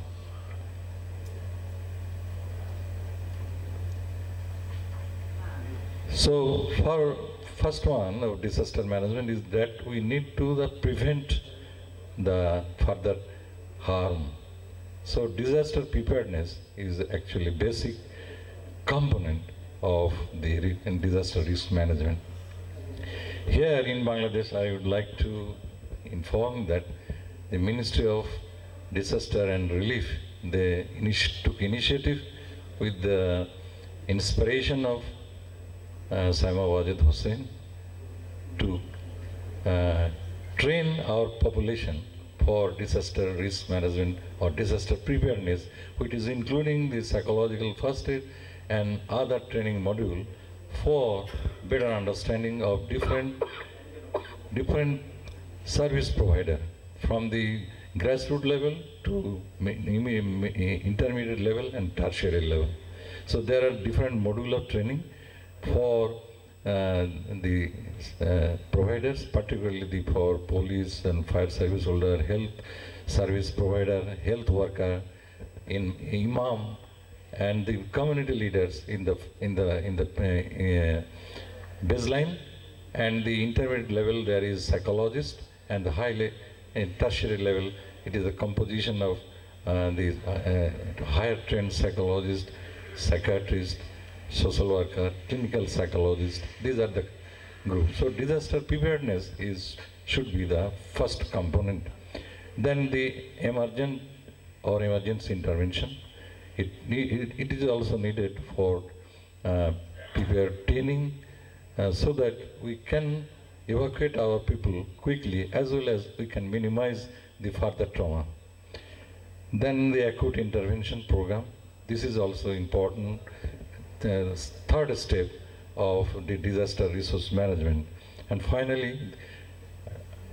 So for first one of disaster management is that we need to prevent the further harm. So disaster preparedness is actually basic component of the disaster risk management. Here in Bangladesh, I would like to inform that the Ministry of Disaster and Relief, they took initiative with the inspiration of Saima Wajid Hussain to train our population for disaster risk management or disaster preparedness, which is including the psychological first aid and other training module for better understanding of different service provider from the grassroots level to intermediate level and tertiary level. So there are different module of training for the providers, particularly for police and fire service holder, health service provider, health worker, imam, and the community leaders in the baseline, and the intermediate level there is psychologist, and the tertiary level it is a composition of the higher trained psychologist, psychiatrist, social worker, clinical psychologist. These are the groups. So disaster preparedness should be the first component. Then the emergent or emergency intervention. It is also needed for prepare training so that we can evacuate our people quickly, as well as we can minimize the further trauma. Then the acute intervention program. This is also important. The third step of the disaster resource management. And finally,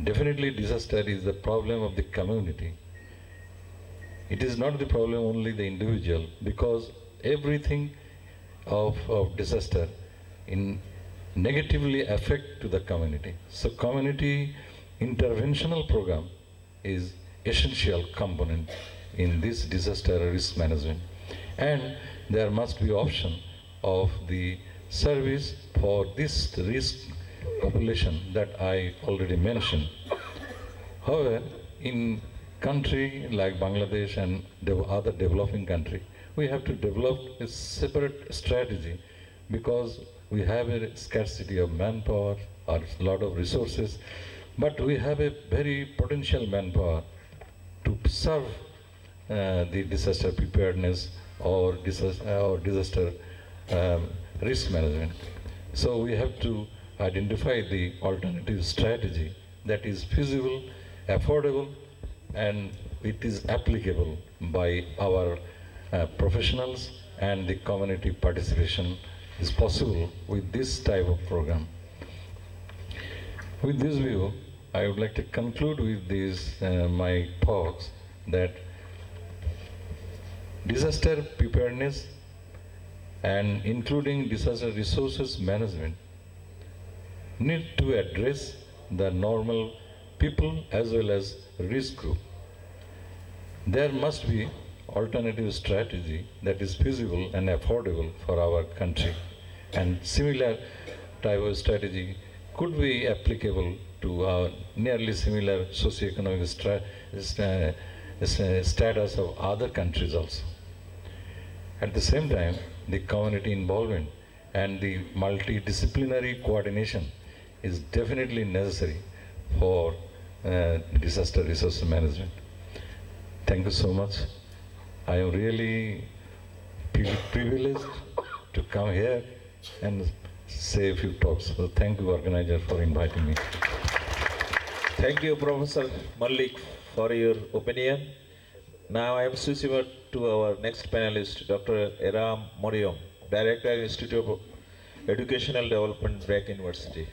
definitely disaster is the problem of the community. It is not the problem only the individual, because everything of disaster negatively affect to the community. So community interventional program is essential component in this disaster risk management. And there must be option of the service for this risk population that I already mentioned. However, in country like Bangladesh and other developing country, we have to develop a separate strategy, because we have a scarcity of manpower or a lot of resources, but we have a very potential manpower to serve the disaster preparedness or disaster risk management. So we have to identify the alternative strategy that is feasible, affordable, and it is applicable by our professionals, and the community participation is possible with this type of program. With this view, I would like to conclude with these my talks that disaster preparedness and including disaster resources management need to address the normal people as well as risk group. There must be alternative strategy that is feasible and affordable for our country, and similar type of strategy could be applicable to our nearly similar socioeconomic status of other countries also. At the same time, the community involvement and the multidisciplinary coordination is definitely necessary for disaster resource management. Thank you so much. I am really privileged to come here and say a few talks. So thank you, organizer, for inviting me. Thank you, Professor Malik, for your opinion. Now I am switching over to our next panelist, Dr. Eram Moriom, Director, Institute of Educational Development, Breck University.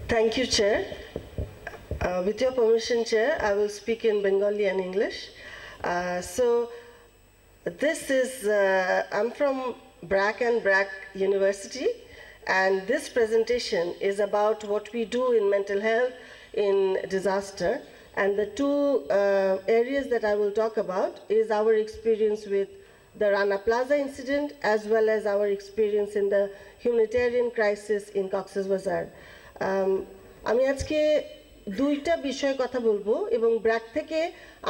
Thank you, Chair. With your permission, Chair, I will speak in Bengali and English. This is, I'm from BRAC and BRAC University, and this presentation is about what we do in mental health in disaster. And the two areas that I will talk about is our experience with the Rana Plaza incident, as well as our experience in the humanitarian crisis in Cox's Bazar. আমি আজকে দুইটা বিষয় কথা বলবো এবং ব্র্যাক থেকে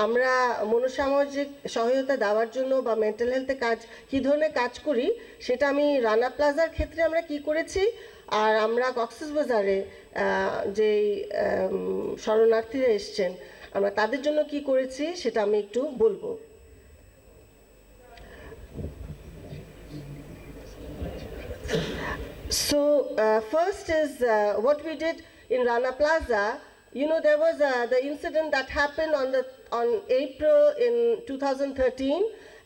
আমরা মনোসামাজিক সহায়তা দেওয়ার জন্য বা মেন্টাল হেলথে কাজ কী ধরনের কাজ করি সেটা আমি রানা প্লাজার ক্ষেত্রে আমরা কি করেছি আর আমরা কক্সেস বাজারে যে শরণার্থীরা এসছেন আমরা তাদের জন্য কি করেছি সেটা আমি একটু বলবো So first is what we did in Rana Plaza. You know, there was the incident that happened on April in 2013,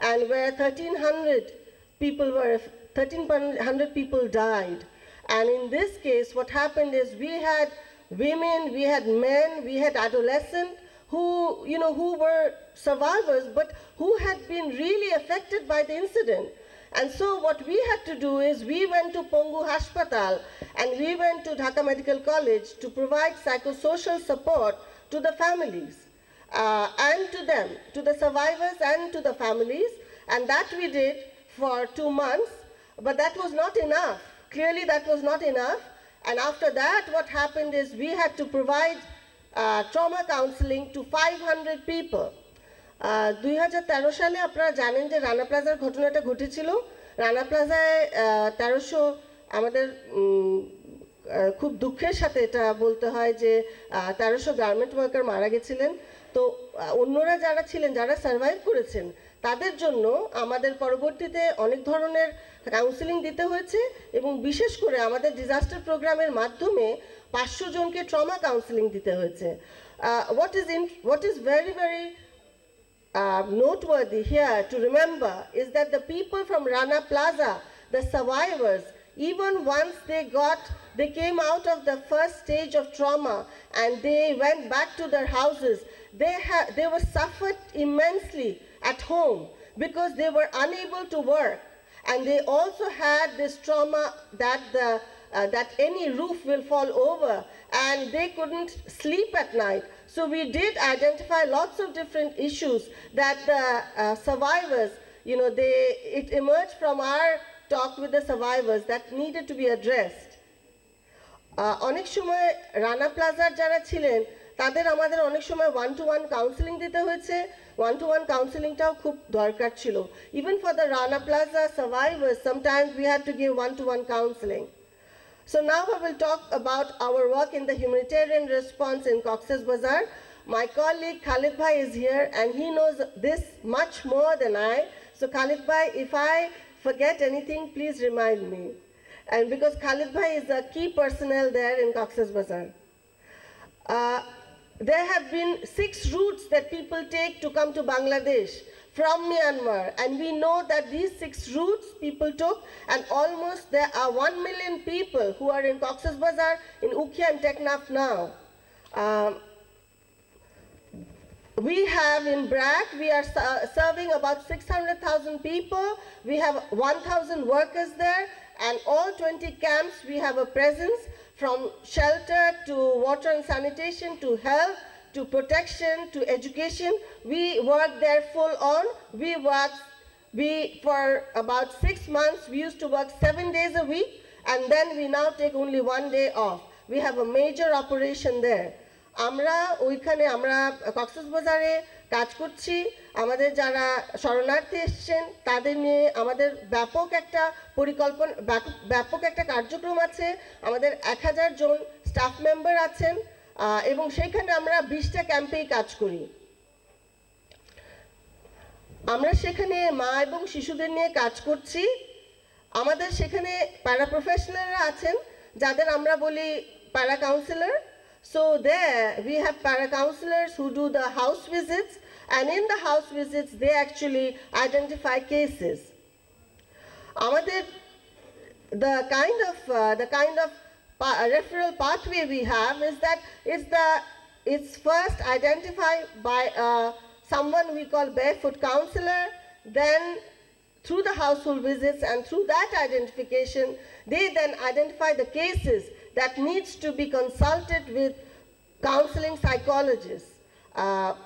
and where 1,300 people died. And in this case, what happened is we had women, we had men, we had adolescents who were survivors, but who had been really affected by the incident. And so what we had to do is we went to Pongu Hashpatal and we went to Dhaka Medical College to provide psychosocial support to the families and to them, to the survivors and to the families. And that we did for 2 months, but that was not enough. Clearly that was not enough. And after that, what happened is we had to provide trauma counseling to 500 people. 2013 সালে আপনারা জানেন যে রানা প্লাজার ঘটনাটা ঘটেছিল রানা প্লাজায় 1300 আমাদের খুব দুঃখের সাথে এটা বলতে হয় যে 1300 গার্মেন্ট ওয়ার্কার মারা গেছিলেন তো অন্যরা যারা ছিলেন যারা সার্ভাইভ করেছেন তাদের জন্য আমাদের পরবর্তীতে অনেক ধরনের কাউন্সেলিং দিতে হয়েছে এবং বিশেষ করে আমাদের ডিজাস্টার প্রোগ্রামের মাধ্যমে 500 জনকে ট্রমা কাউন্সেলিং দিতে হয়েছে what is very noteworthy here to remember is that the people from Rana Plaza, the survivors, even once they came out of the first stage of trauma and they went back to their houses, they were suffered immensely at home because they were unable to work, and they also had this trauma that any roof will fall over and they couldn't sleep at night. So we did identify lots of different issues that the survivors, it emerged from our talk with the survivors that needed to be addressed. অনেক সময় রানা প্লাজার যারা ছিলেন তাদের আমাদের অনেক সময় 1-to-1 counselling দিতে হয়েছে 1-to-1 কাউন্সেলিংটাও খুব দরকার ছিল even for the Rana Plaza survivors sometimes we had to give 1-to-1 counseling. So now I will talk about our work in the humanitarian response in Cox's Bazar. My colleague Khalid Bhai is here and he knows this much more than I. So Khalid Bhai, if I forget anything, please remind me. And because Khalid Bhai is a key personnel there in Cox's Bazar. There have been 6 routes that people take to come to Bangladesh from Myanmar, and we know that these 6 routes people took, and almost there are 1 million people who are in Cox's Bazar, in Ukhia and Teknaf now. We have in BRAC, we are serving about 600,000 people. We have 1,000 workers there, and all 20 camps we have a presence, from shelter to water and sanitation to health, to protection, to education. We work there full on. For about 6 months, we used to work 7 days a week, and then we now take only 1 day off. We have a major operation there. আমরা কক্সেস বাজারে কাজ করছি আমাদের যারা শরণার্থী এসেছেন তাদের নিয়ে আমাদের ব্যাপক একটা পরিকল্পনা ব্যাপক একটা কার্যক্রম আছে আমাদের 1000 জন স্টাফ মেম্বার আছেন এবং সেখানে আমরা 20টা ক্যাম্পেই কাজ করি আমরা সেখানে মা এবং শিশুদের নিয়ে কাজ করছি আমাদের সেখানে প্যারা প্রফেশনালরা আছেন যাদের আমরা বলি প্যারা councillor So there we have para-counselors who do the house visits, and in the house visits they actually identify cases. আমাদের the kind of referral pathway we have is that it's first identified by someone we call barefoot counselor, then through the household visits and through that identification, they then identify the cases that needs to be consulted with counseling psychologists.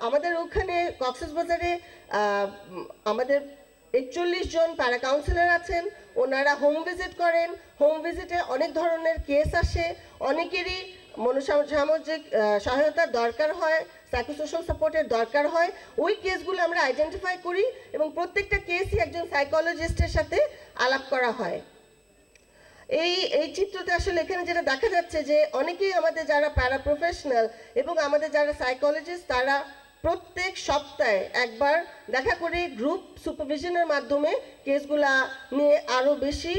আমাদের ওখানে কক্সবাজারে আমাদের 41 জন প্যারা councillor আছেন, ওনারা home visit করেন। Home ভিজিটে অনেক ধরনের কেস আসে, অনেকেরই মনোসামাজিক সহায়তার দরকার হয়, সাইকোসোশ্যাল সাপোর্টের দরকার হয়। ওই কেসগুলো আমরা আইডেন্টিফাই করি এবং প্রত্যেকটা কেসই একজন সাইকোলজিস্টের সাথে আলাপ করা হয়। এই চিত্রতে আসলে এখানে যেটা দেখা যাচ্ছে যে অনেকেই আমাদের যারা প্যারা প্রফেশনাল এবং আমাদের যারা সাইকোলজিস্ট তারা প্রত্যেক সপ্তাহে একবার দেখা করে গ্রুপ সুপারভিশনের মাধ্যমে কেসগুলা নিয়ে আরও বেশি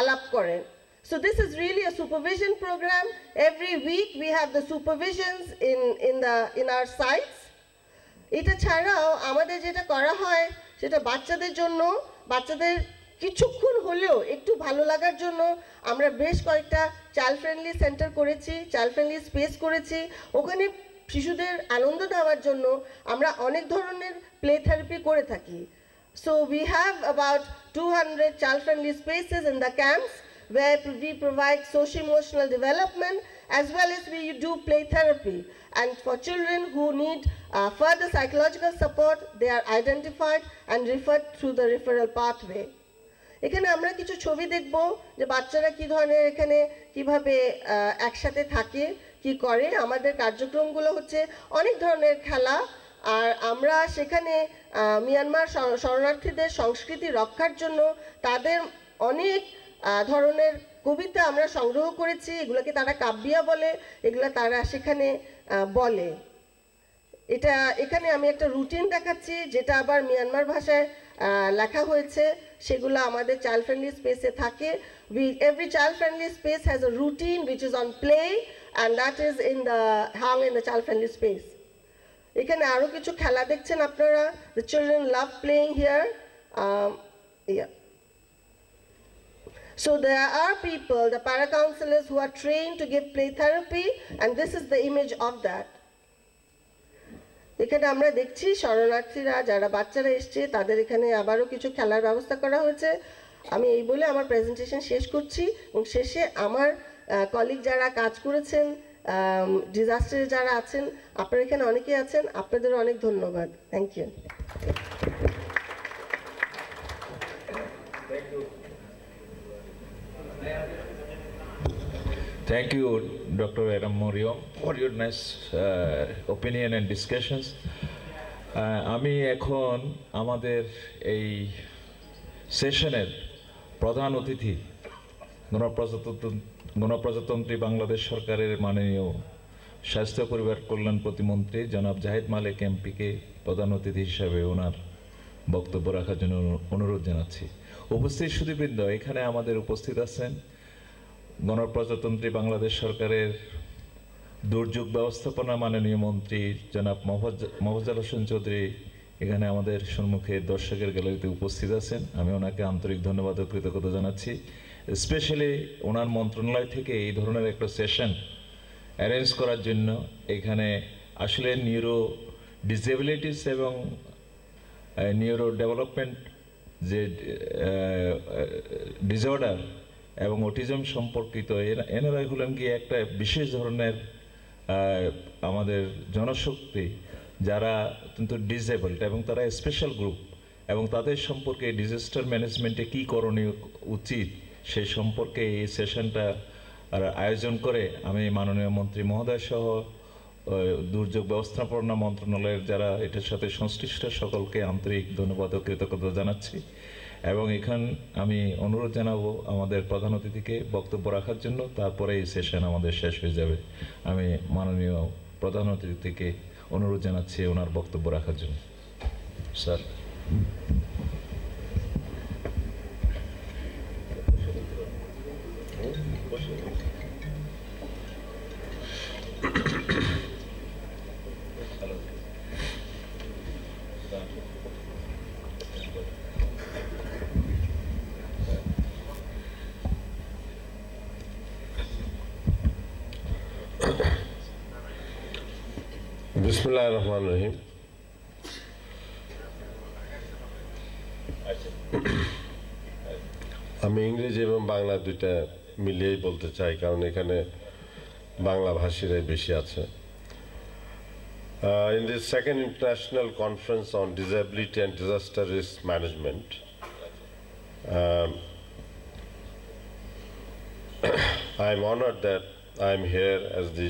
আলাপ করেন। So this is really a supervision program. Every week we have the supervisions in our sites. এটা ছাড়াও আমাদের যেটা করা হয় সেটা বাচ্চাদের জন্য, বাচ্চাদের কিছুক্ষণ হলেও একটু ভালো লাগার জন্য আমরা বেশ কয়েকটা চাইল্ড ফ্রেন্ডলি সেন্টার করেছি, চাইল্ড ফ্রেন্ডলি স্পেস করেছি। ওখানে শিশুদের আনন্দ দেওয়ার জন্য আমরা অনেক ধরনের প্লে থেরাপি করে থাকি। So we have about 200 child friendly spaces in the camps where we provide socio-emotional development as well as we do play therapy. And for children who need further psychological support, they are identified and referred through the referral pathway. এখানে আমরা কিছু ছবি দেখব যে বাচ্চারা কি ধরনের এখানে কিভাবে একসাথে থাকে, কি করে। আমাদের কার্যক্রমগুলো হচ্ছে অনেক ধরনের খেলা, আর আমরা সেখানে মিয়ানমার শরণার্থীদের সংস্কৃতি রক্ষার জন্য তাদের অনেক ধরনের কবিতা আমরা সংগ্রহ করেছি। এগুলোকে তারা কাব্যিয়া বলে, এগুলো তারা সেখানে বলে। এখানে আমি একটা রুটিন দেখাচ্ছি যেটা আবার মিয়ানমার ভাষায় লেখা হয়েছে, সেগুলো আমাদের চাইল্ড ফ্রেন্ডলি স্পেসে থাকে। Every child friendly space has a routine which is on play and that is hung in the child friendly space. এখানে আরো কিছু খেলা দেখছেন আপনারা। The children love playing here. Yeah. So there are people, the para-counselors who are trained to give play therapy, and this is the image of that. এখানে আমরা দেখছি শরণার্থীরা যারা বাচ্চারা এসছে তাদের এখানে আবারও কিছু খেলার ব্যবস্থা করা হয়েছে। আমি এই বলে আমার প্রেজেন্টেশন শেষ করছি এবং শেষে আমার কলিগ যারা কাজ করেছেন, ডিজাস্টারে যারা আছেন, আপনারা এখানে অনেকেই আছেন, আপনাদের অনেক ধন্যবাদ। Thank you. Thank you, Dr. Eram Moriom, for your nice opinion and discussions. আমি এখন আমাদের এই সেশনের প্রধান অতিথি গণপ্রজাতন্ত্রী বাংলাদেশ সরকারের মাননীয় স্বাস্থ্য পরিবার কল্যাণ প্রতিমন্ত্রী জনাব জাহিদ মালিক এমপিকে প্রধান অতিথি হিসাবে ওনার বক্তব্য রাখার জন্য অনুরোধ জানাচ্ছি। উপস্থিত সুধীবৃন্দ, এখানে আমাদের উপস্থিত আছেন গণপ্রজাতন্ত্রী বাংলাদেশ সরকারের দুর্যোগ ব্যবস্থাপনা মাননীয় মন্ত্রী জনাব মোফাজ্জল হোসেন চৌধুরী এখানে আমাদের সম্মুখে দর্শকের গ্যালারিতে উপস্থিত আছেন। আমি ওনাকে আন্তরিক ধন্যবাদ ও কৃতজ্ঞতা জানাচ্ছি। স্পেশালি ওনার মন্ত্রণালয় থেকে এই ধরনের একটা সেশন অ্যারেঞ্জ করার জন্য। এখানে আসলে নিউরো ডিসেবিলিটিস এবং নিউরো ডেভেলপমেন্ট যে ডিসঅর্ডার এবং অটিজম সম্পর্কিত এনারাই হলেন গিয়ে একটা বিশেষ ধরনের আমাদের জনশক্তি যারা কিন্তু ডিসেবলড এবং তারা স্পেশাল গ্রুপ, এবং তাদের সম্পর্কে ডিজাস্টার ম্যানেজমেন্টে কী করণীয় উচিত সেই সম্পর্কে এই সেশনটা আয়োজন করে আমি মাননীয় মন্ত্রী মহোদয় সহ দুর্যোগ ব্যবস্থাপনা মন্ত্রণালয়ের যারা এটার সাথে সংশ্লিষ্ট সকলকে আন্তরিক ধন্যবাদ ও কৃতজ্ঞতা জানাচ্ছি। এবং এখান আমি অনুরোধ জানাবো আমাদের প্রধান অতিথিকে বক্তব্য রাখার জন্য, তারপরে এই সেশন আমাদের শেষ হয়ে যাবে। আমি মাননীয় প্রধান অতিথিকে অনুরোধ জানাচ্ছি ওনার বক্তব্য রাখার জন্য। স্যার। বিসমিল্লাহির রহমানির রহিম। আমি ইংরেজি এবং বাংলা দুইটা মিলিয়েই বলতে চাই, কারণ এখানে বাংলা ভাষীরাই বেশি আছে। In the second international conference on disability and disaster risk management, I'm honored that I'm here as the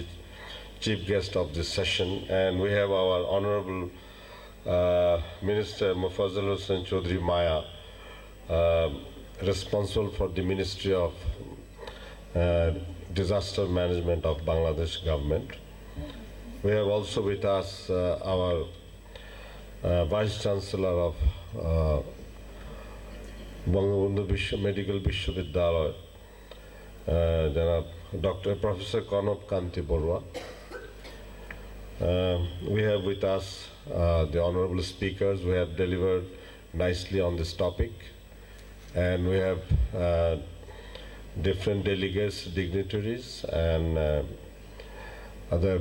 chief guest of this session, and we have our honorable Minister Mufazzal Hussain Chaudhry Maya, responsible for the Ministry of Disaster Management of Bangladesh government. We have also with us our Vice Chancellor of Bangabandhu Medical Vishwavidyalaya, Dr. Professor Kanab Kanti Borwa. We have with us the honorable speakers who have delivered nicely on this topic, and we have different delegates, dignitaries, and other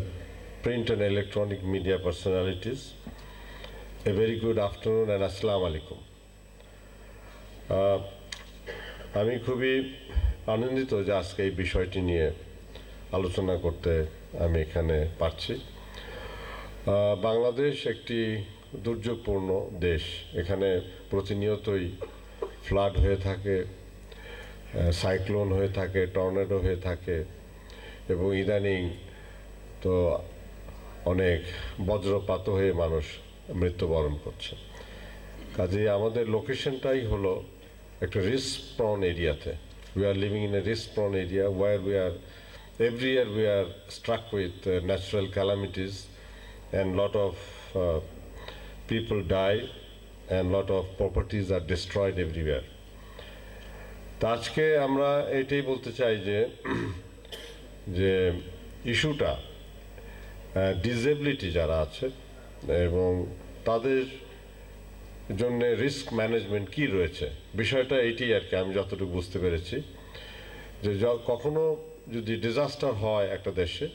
print and electronic media personalities. A very good afternoon and Assalamu alaikum. আমি খুবই আনন্দিত যে আজকে এই বিষয়টি নিয়ে আলোচনা করতে আমি এখানে পারছি। বাংলাদেশ একটি দুর্যোগপূর্ণ দেশ। এখানে প্রতিনিয়তই ফ্লাড হয়ে থাকে, সাইক্লোন হয়ে থাকে, টর্নেডো হয়ে থাকে, এবং ইদানিং তো অনেক বজ্রপাত হয়ে মানুষ মৃত্যুবরণ করছে। কাজেই আমাদের লোকেশনটাই হলো একটা রিস্ক প্রন এরিয়াতে। We are living in a risk-prone area where every year we are struck with natural calamities, and lot of people die and lot of properties are destroyed everywhere. তো আজকে আমরা এটাই বলতে চাই যে ইস্যুটা ডিসেবিলিটি যারা আছে এবং তাদের জন্য রিস্ক ম্যানেজমেন্ট কি রয়েছে, বিষয়টা এইটাই আর কি। আমি যতটুকু বুঝতে পেরেছি যে কখনো যদি ডিজাস্টার হয় একটা দেশে,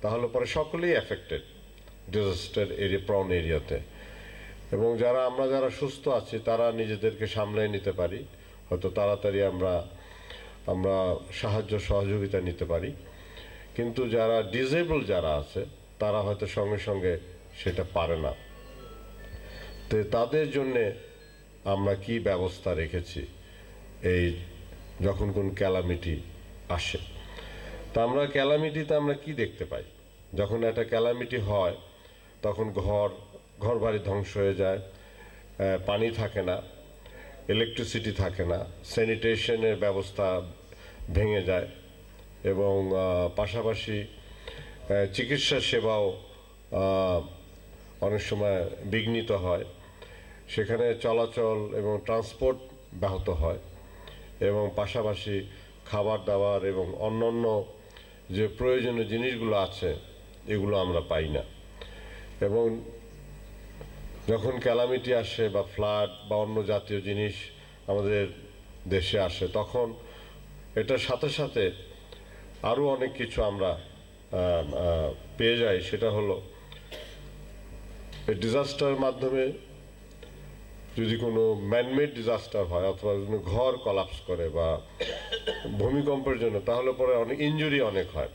তাহলে পরে সকলেই এফেক্টেড ডিজাস্টার এরিয়া প্রন এরিয়াতে, এবং আমরা যারা সুস্থ আছি তারা নিজেদেরকে সামলে নিতে পারি, হয়তো তাড়াতাড়ি আমরা সাহায্য সহযোগিতা নিতে পারি। কিন্তু যারা ডিসেবল যারা আছে তারা হয়তো সঙ্গে সঙ্গে সেটা পারে না। তো তাদের জন্যে আমরা কি ব্যবস্থা রেখেছি এই যখন কোন ক্যালামিটি আসে। তা আমরা ক্যালামিটিতে আমরা কি দেখতে পাই? যখন একটা ক্যালামিটি হয় তখন ঘর বাড়ি ধ্বংস হয়ে যায়, পানি থাকে না, ইলেকট্রিসিটি থাকে না, স্যানিটেশনের ব্যবস্থা ভেঙে যায়, এবং পাশাপাশি চিকিৎসা সেবাও অনেক সময় বিঘ্নিত হয়, সেখানে চলাচল এবং ট্রান্সপোর্ট ব্যাহত হয়, এবং পাশাপাশি খাবার দাবার এবং অন্যান্য যে প্রয়োজনীয় জিনিসগুলো আছে এগুলো আমরা পাই না। এবং যখন ক্যালামিটি আসে বা ফ্লাড বা অন্য জাতীয় জিনিস আমাদের দেশে আসে, তখন এটার সাথে সাথে আরও অনেক কিছু আমরা পেয়ে যাই। সেটা হলো এই ডিজাস্টারের মাধ্যমে যদি কোনো ম্যানমেড ডিজাস্টার হয় অথবা কোনো ঘর কলাপস করে বা ভূমিকম্পের জন্য, তাহলে পরে অনেক ইনজুরি অনেক হয়।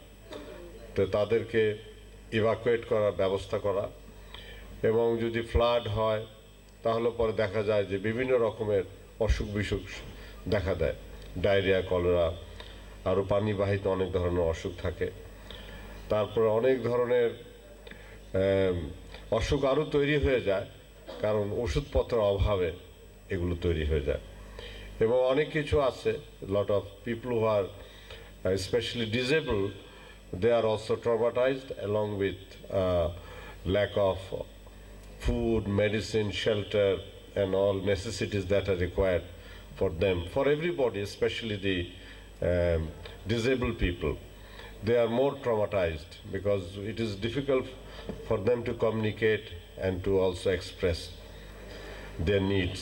তো তাদেরকে ইভাকুয়েট করার ব্যবস্থা করা, এবং যদি ফ্লাড হয় তাহলে পরে দেখা যায় যে বিভিন্ন রকমের অসুখ বিসুখ দেখা দেয়, ডায়রিয়া, কলেরা, আরও পানিবাহিত অনেক ধরনের অসুখ থাকে। তারপরে অনেক ধরনের অসুখ আরও তৈরি হয়ে যায়, কারণ ওষুধপত্রের অভাবে এগুলো তৈরি হয়ে যায়। এবং অনেক কিছু আছে, lot of people who are specially disable, they are also traumatized along with lack of food, medicine, shelter, and all necessities that are required for them, for everybody, especially the disabled people. They are more traumatized because it is difficult for them to communicate and to also express their needs.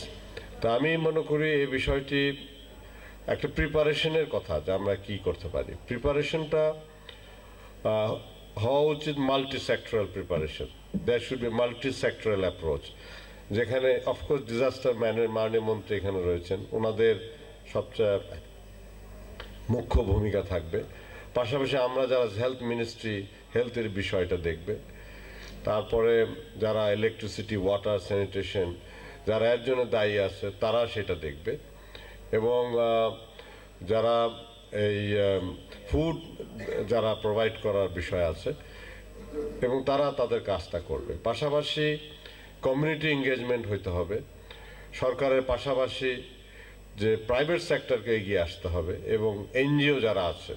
তা আমি মনে করি এই বিষয়টি একটা প্রিপারেশনের কথা, যে আমরা কি করতে পারি। প্রিপারেশনটা হওয়া উচিত multi sectoral preparation. There should be multi sectoral approach, যেখানে অফকোর্স ডিজাস্টার মাননীয় মন্ত্রী এখানে রয়েছেন, ওনাদের সবচেয়ে মুখ্য ভূমিকা থাকবে। পাশাপাশি আমরা যারা হেলথ মিনিস্ট্রি হেলথের বিষয়টা দেখবে, তারপরে যারা ইলেকট্রিসিটি, ওয়াটার, স্যানিটেশন যারা এর জন্য দায়ী আছে তারা সেটা দেখবে, এবং যারা এই ফুড যারা প্রোভাইড করার বিষয় আছে এবং তারা তাদের কাজটা করবে। পাশাপাশি কমিউনিটি এঙ্গেজমেন্ট হইতে হবে, সরকারের পাশাপাশি যে প্রাইভেট সেক্টরকে এগিয়ে আসতে হবে, এবং এনজিও যারা আছে,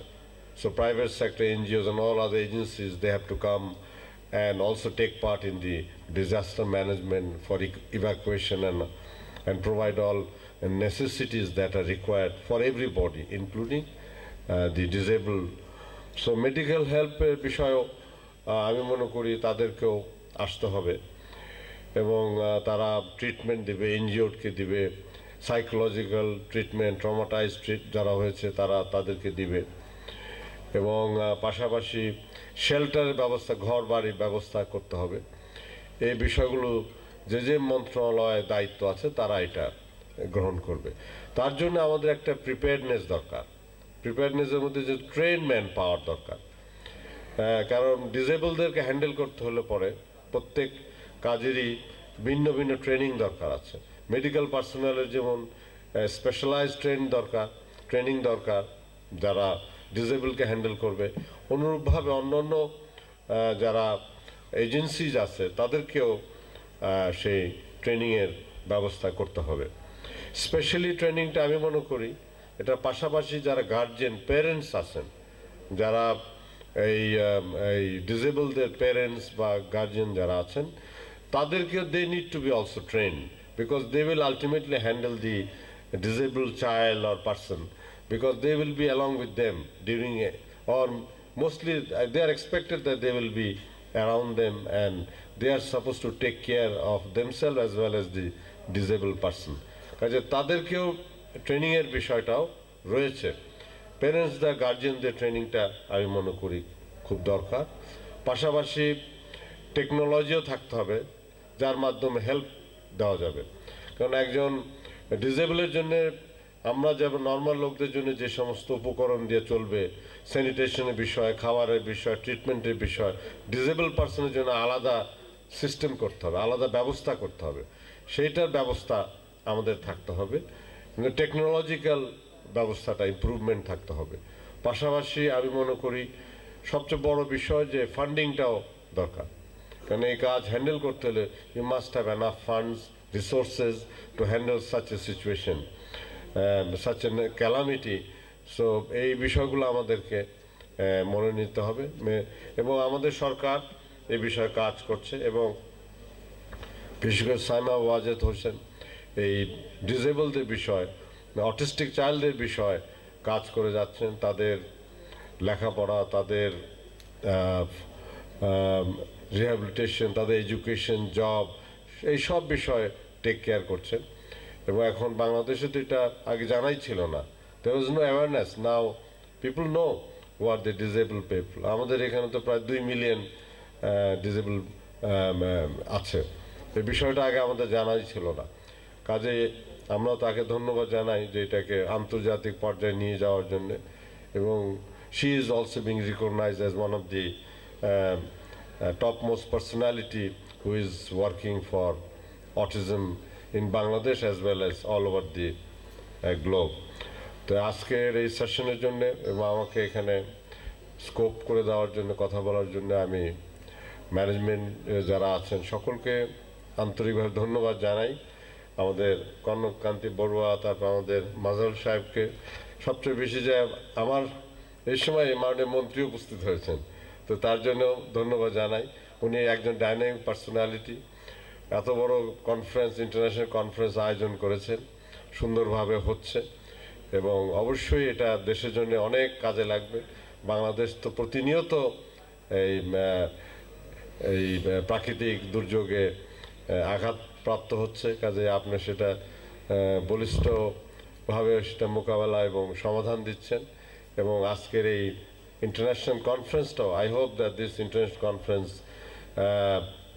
so private sector NGOs and all other agencies, they have to come and also take part in the disaster management for evacuation and provide all necessities that are required for everybody, including the disabled. So medical help বিষয়েও আমি মনে করি তাদেরকেও আসতে হবে, এবং তারা treatment দিবে, এনজিওকে দিবে, সাইকোলজিক্যাল ট্রিটমেন্ট, ট্রমাটাইজ যারা হয়েছে তাদেরকে দিবে, এবং পাশাপাশি শেল্টারের ব্যবস্থা, ঘর বাড়ির ব্যবস্থা করতে হবে। এই বিষয়গুলো যে যে মন্ত্রণালয়ের দায়িত্ব আছে তারা এটা গ্রহণ করবে। তার জন্য আমাদের একটা প্রিপেয়ারনেস দরকার, প্রিপেয়ারনেসের মধ্যে যে ট্রেন ম্যান পাওয়ার দরকার, কারণ ডিসেবলদেরকে হ্যান্ডেল করতে হলে পরে প্রত্যেক কাজেরই ভিন্ন ভিন্ন ট্রেনিং দরকার আছে। মেডিকেল পার্সোনালের যেমন স্পেশালাইজড ট্রেনিং দরকার যারা ডিসেবলকে হ্যান্ডেল করবে, অনুরূপভাবে অন্যান্য যারা এজেন্সিজ আছে তাদেরকেও সেই ট্রেনিংয়ের ব্যবস্থা করতে হবে। স্পেশালি ট্রেনিংটা আমি মনে করি এটার পাশাপাশি যারা গার্জিয়ান, প্যারেন্টস আছেন, যারা এই ডিসেবলদের প্যারেন্টস বা গার্জিয়ান যারা আছেন, তাদেরকেও they need to be also trained, because they will ultimately handle the disabled child or person, because they will be along with them during or mostly they are expected that they will be around them and they are supposed to take care of themselves as well as the disabled person. কাজে তাদেরকেও ট্রেনিংয়ের বিষয়টাও রয়েছে। প্যারেন্টসদের, গার্জিয়ানদের ট্রেনিংটা আমি মনে করি খুব দরকার। পাশাপাশি টেকনোলজিও থাকতে হবে যার মাধ্যমে হেল্প দেওয়া যাবে, কারণ একজন ডিসেবলের জন্য আমরা যেমন নর্মাল লোকদের জন্য যে সমস্ত উপকরণ দিয়ে চলবে, স্যানিটেশনের বিষয়, খাবারের বিষয়, ট্রিটমেন্টের বিষয়, ডিসেবল পার্সনের জন্য আলাদা সিস্টেম করতে হবে, আলাদা ব্যবস্থা করতে হবে। সেইটার ব্যবস্থা আমাদের থাকতে হবে, টেকনোলজিক্যাল ব্যবস্থাটা ইমপ্রুভমেন্ট থাকতে হবে। পাশাপাশি আমি মনে করি সবচেয়ে বড় বিষয় যে ফান্ডিংটাও দরকার, কারণ এই কাজ হ্যান্ডেল করতে হলে you must have enough funds, resources to handle such a situation, such a calamity. So এই বিষয়গুলো আমাদেরকে মনে নিতে হবে, এবং আমাদের সরকার এই বিষয়ে কাজ করছে, এবং বিশেষ করে সাইমা ওয়াজেদ হোসেন এই ডিসেবলদের বিষয়, অটিস্টিক চাইল্ডদের বিষয় কাজ করে যাচ্ছেন। তাদের লেখাপড়া, তাদের রিহ্যাবিলিটেশন, তাদের এডুকেশন, জব, এই সব বিষয়ে টেক কেয়ার করছেন। এবং এখন বাংলাদেশে তো এটা আগে জানাই ছিল না, there was no awareness. Now people know who are the disabled people. আমাদের এখানে তো প্রায় 2 মিলিয়ন ডিসেবল আছে, এই বিষয়টা আগে আমাদের জানাই ছিল না। কাজে আমরা তাকে ধন্যবাদ জানাই যে এটাকে আন্তর্জাতিক পর্যায়ে নিয়ে যাওয়ার জন্য, এবং she is also being recognized as one of the topmost personality who is working for autism in Bangladesh as well as all over the globe. তো আজকের এই সেশনের জন্য এবং আমাকে এখানে স্কোপ করে দেওয়ার জন্য, কথা বলার জন্য আমি ম্যানেজমেন্ট যারা আছেন সকলকে আন্তরিকভাবে ধন্যবাদ জানাই। আমাদের কনককান্তি বড়ুয়া, তারপর আমাদের মাজারুল সাহেবকে, সবচেয়ে বেশি যে আমার এই সময় মাননীয় মন্ত্রী উপস্থিত হয়েছেন, তো তার জন্য ধন্যবাদ জানাই। উনি একজন ডাইনামিক পার্সোনালিটি, এত বড় কনফারেন্স, ইন্টারন্যাশনাল কনফারেন্স আয়োজন করেছেন, সুন্দরভাবে হচ্ছে, এবং অবশ্যই এটা দেশের জন্য অনেক কাজে লাগবে। বাংলাদেশ তো প্রতিনিয়ত এই প্রাকৃতিক দুর্যোগে আঘাতপ্রাপ্ত হচ্ছে, কাজে আপনি সেটা বলিষ্ঠভাবে সেটা মোকাবেলা এবং সমাধান দিচ্ছেন, এবং আজকের এই international conference. I hope that this international conference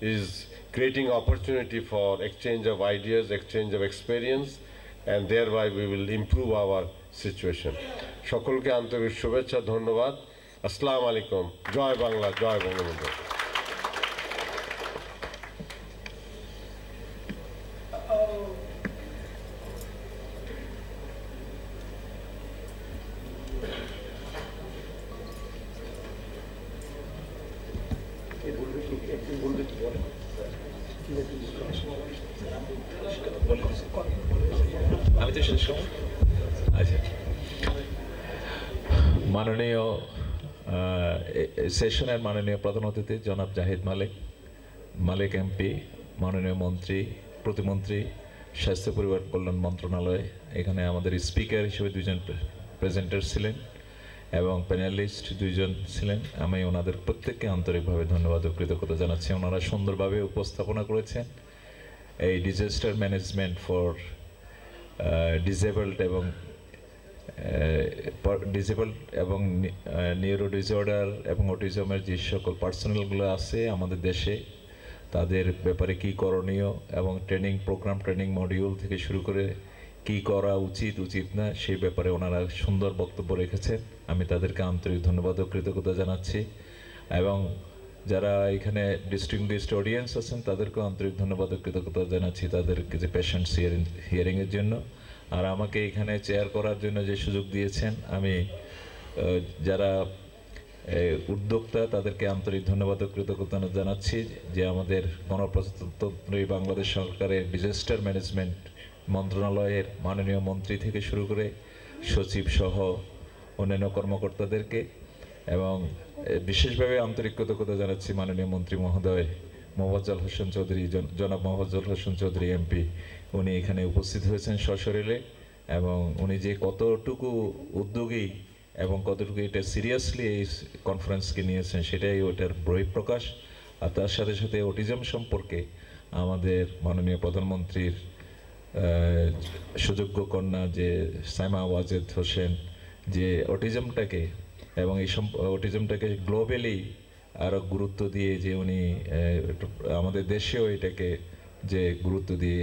is creating opportunity for exchange of ideas, exchange of experience, and thereby we will improve our situation. সকলকে আন্তরিক শুভেচ্ছা, ধন্যবাদ। আসসালামু আলাইকুম। জয় বাংলা, জয় বঙ্গবন্ধু। মাননীয় সেশনের মাননীয় প্রধান অতিথি জনাব জাহিদ মালিক এমপি, মাননীয় মন্ত্রী, প্রতিমন্ত্রী, স্বাস্থ্য পরিবার কল্যাণ মন্ত্রণালয়, এখানে আমাদের স্পিকার হিসেবে দুইজন প্রেজেন্টার ছিলেন এবং প্যানেলিস্ট দুইজন ছিলেন। আমি ওনাদের প্রত্যেককে আন্তরিকভাবে ধন্যবাদ ও কৃতজ্ঞতা জানাচ্ছি। ওনারা সুন্দরভাবে উপস্থাপনা করেছেন এই ডিজাস্টার ম্যানেজমেন্ট ফর ডিসেবলড এবং নিউরো ডিসঅর্ডার এবং অটিজমের যে সকল পার্সোনালগুলো আছে আমাদের দেশে, তাদের ব্যাপারে কী করণীয় এবং ট্রেনিং মডিউল থেকে শুরু করে কী করা উচিত না সেই ব্যাপারে ওনারা সুন্দর বক্তব্য রেখেছেন। আমি তাদেরকে আন্তরিক ধন্যবাদ ও কৃতজ্ঞতা জানাচ্ছি এবং যারা এখানে ডিস্টিংগুইশড অডিয়েন্স আছেন তাদেরকেও আন্তরিক ধন্যবাদ ও কৃতজ্ঞতা জানাচ্ছি তাদেরকে যে পেশেন্টস হিয়ারিংয়ের জন্য। আর আমাকে এখানে চেয়ার করার জন্য যে সুযোগ দিয়েছেন, আমি যারা উদ্যোক্তা তাদেরকে আন্তরিক ধন্যবাদ ও কৃতজ্ঞতা জানাচ্ছি যে আমাদের গণপ্রজাতন্ত্রী বাংলাদেশ সরকারের ডিজাস্টার ম্যানেজমেন্ট মন্ত্রণালয়ের মাননীয় মন্ত্রী থেকে শুরু করে সচিব সহ অন্যান্য কর্মকর্তাদেরকে, এবং বিশেষভাবে আন্তরিক কৃতজ্ঞতা জানাচ্ছি মাননীয় মন্ত্রী মহোদয় মোফাজ্জল হোসেন চৌধুরী, জনাব মোফাজ্জল হোসেন চৌধুরী এমপি। উনি এখানে উপস্থিত হয়েছেন সশরীরে এবং উনি যে কতটুকু উদ্যোগী এবং কতটুকু এটা সিরিয়াসলি এই কনফারেন্সকে নিয়েছেন সেটাই ওটার বহিঃপ্রকাশ। আর তার সাথে সাথে অটিজম সম্পর্কে আমাদের মাননীয় প্রধানমন্ত্রীর সুযোগ্য কন্যা যে সাইমা ওয়াজেদ হোসেন যে অটিজমটাকে এবং এই অটিজমটাকে গ্লোবালি আরও গুরুত্ব দিয়ে যে উনি আমাদের দেশেও এটাকে যে গুরুত্ব দিয়ে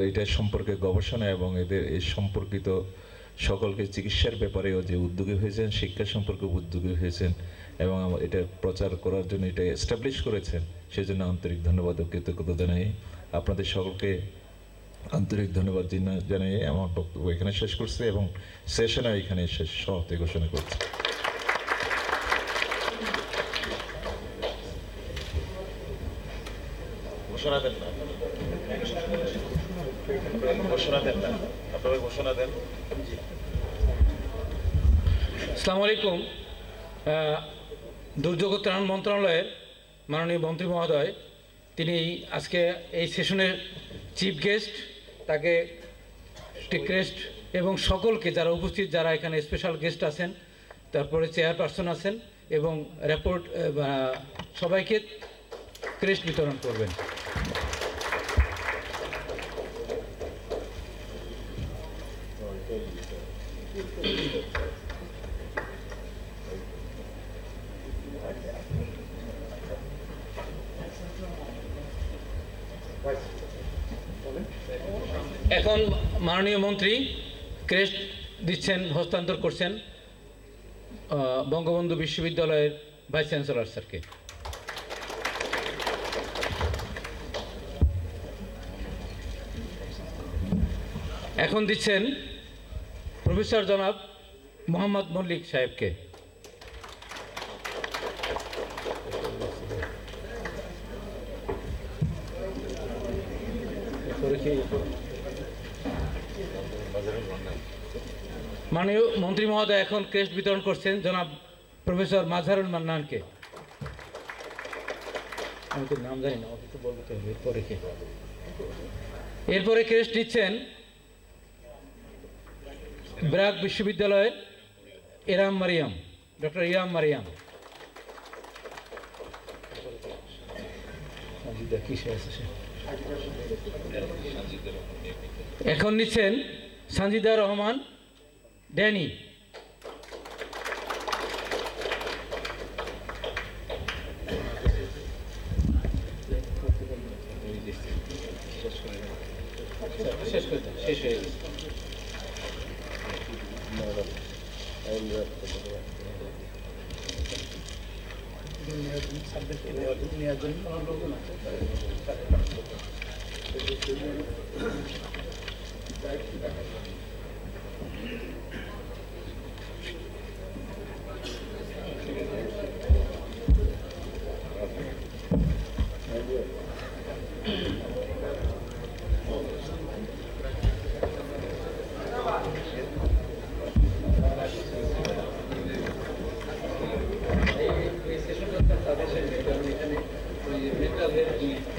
এটার সম্পর্কে গবেষণা এবং এদের এই সম্পর্কিত সকলকে চিকিৎসার ব্যাপারেও যে উদ্যোগী হয়েছেন, শিক্ষা সম্পর্কে উদ্যোগী হয়েছেন এবং এটা প্রচার করার জন্য এটা এস্টাবলিশ করেছেন, সেজন্য আন্তরিক ধন্যবাদ ও কৃতজ্ঞতা জানাই। আপনাদের সকলকে আন্তরিক ধন্যবাদ জানাই আমার বক্তব্য এখানে শেষ করছি এবং সেশনে এখানে শেষ সমাপ্তি ঘোষণা করছি। ঘোষণা দেন না, ঘোষণা দেন না, আপনারা ঘোষণা দেন। আসসালামু আলাইকুম। দুর্যোগ ত্রাণ মন্ত্রণালয়ের মাননীয় মন্ত্রী মহোদয়, তিনি আজকে এই সেশনের চিফ গেস্ট, তাকে রিকোয়েস্ট এবং সকলকে যারা উপস্থিত, যারা এখানে স্পেশাল গেস্ট আছেন, তারপরে চেয়ারপারসন আছেন এবং রিপোর্ট সবাইকে ক্রেস্ট বিতরণ করবেন। এখন মাননীয় মন্ত্রী ক্রেস্ট দিচ্ছেন, হস্তান্তর করছেন বঙ্গবন্ধু বিশ্ববিদ্যালয়ের ভাইস চ্যান্সেলর স্যারকে। এখন দিচ্ছেন প্রফেসর জনাব মোহাম্মদ মল্লিক সাহেবকে। মাননীয় মন্ত্রী মহোদয় এখন ক্রেস্ট বিতরণ করছেন জনাব প্রফেসর মাজহারুল মান্নানকে। আমি তো নাম জানি না, অত বলতে হবে। এরপরে ক্রেস্ট নিচ্ছেন ব্র্যাক বিশ্ববিদ্যালয়ের ডক্টর ইরাম মারিয়াম। এখন নিচ্ছেন সানজিদা রহমান ড্যানি। এই সেশনটা তাদের সাথে এখানে মেন্টাল হেলথ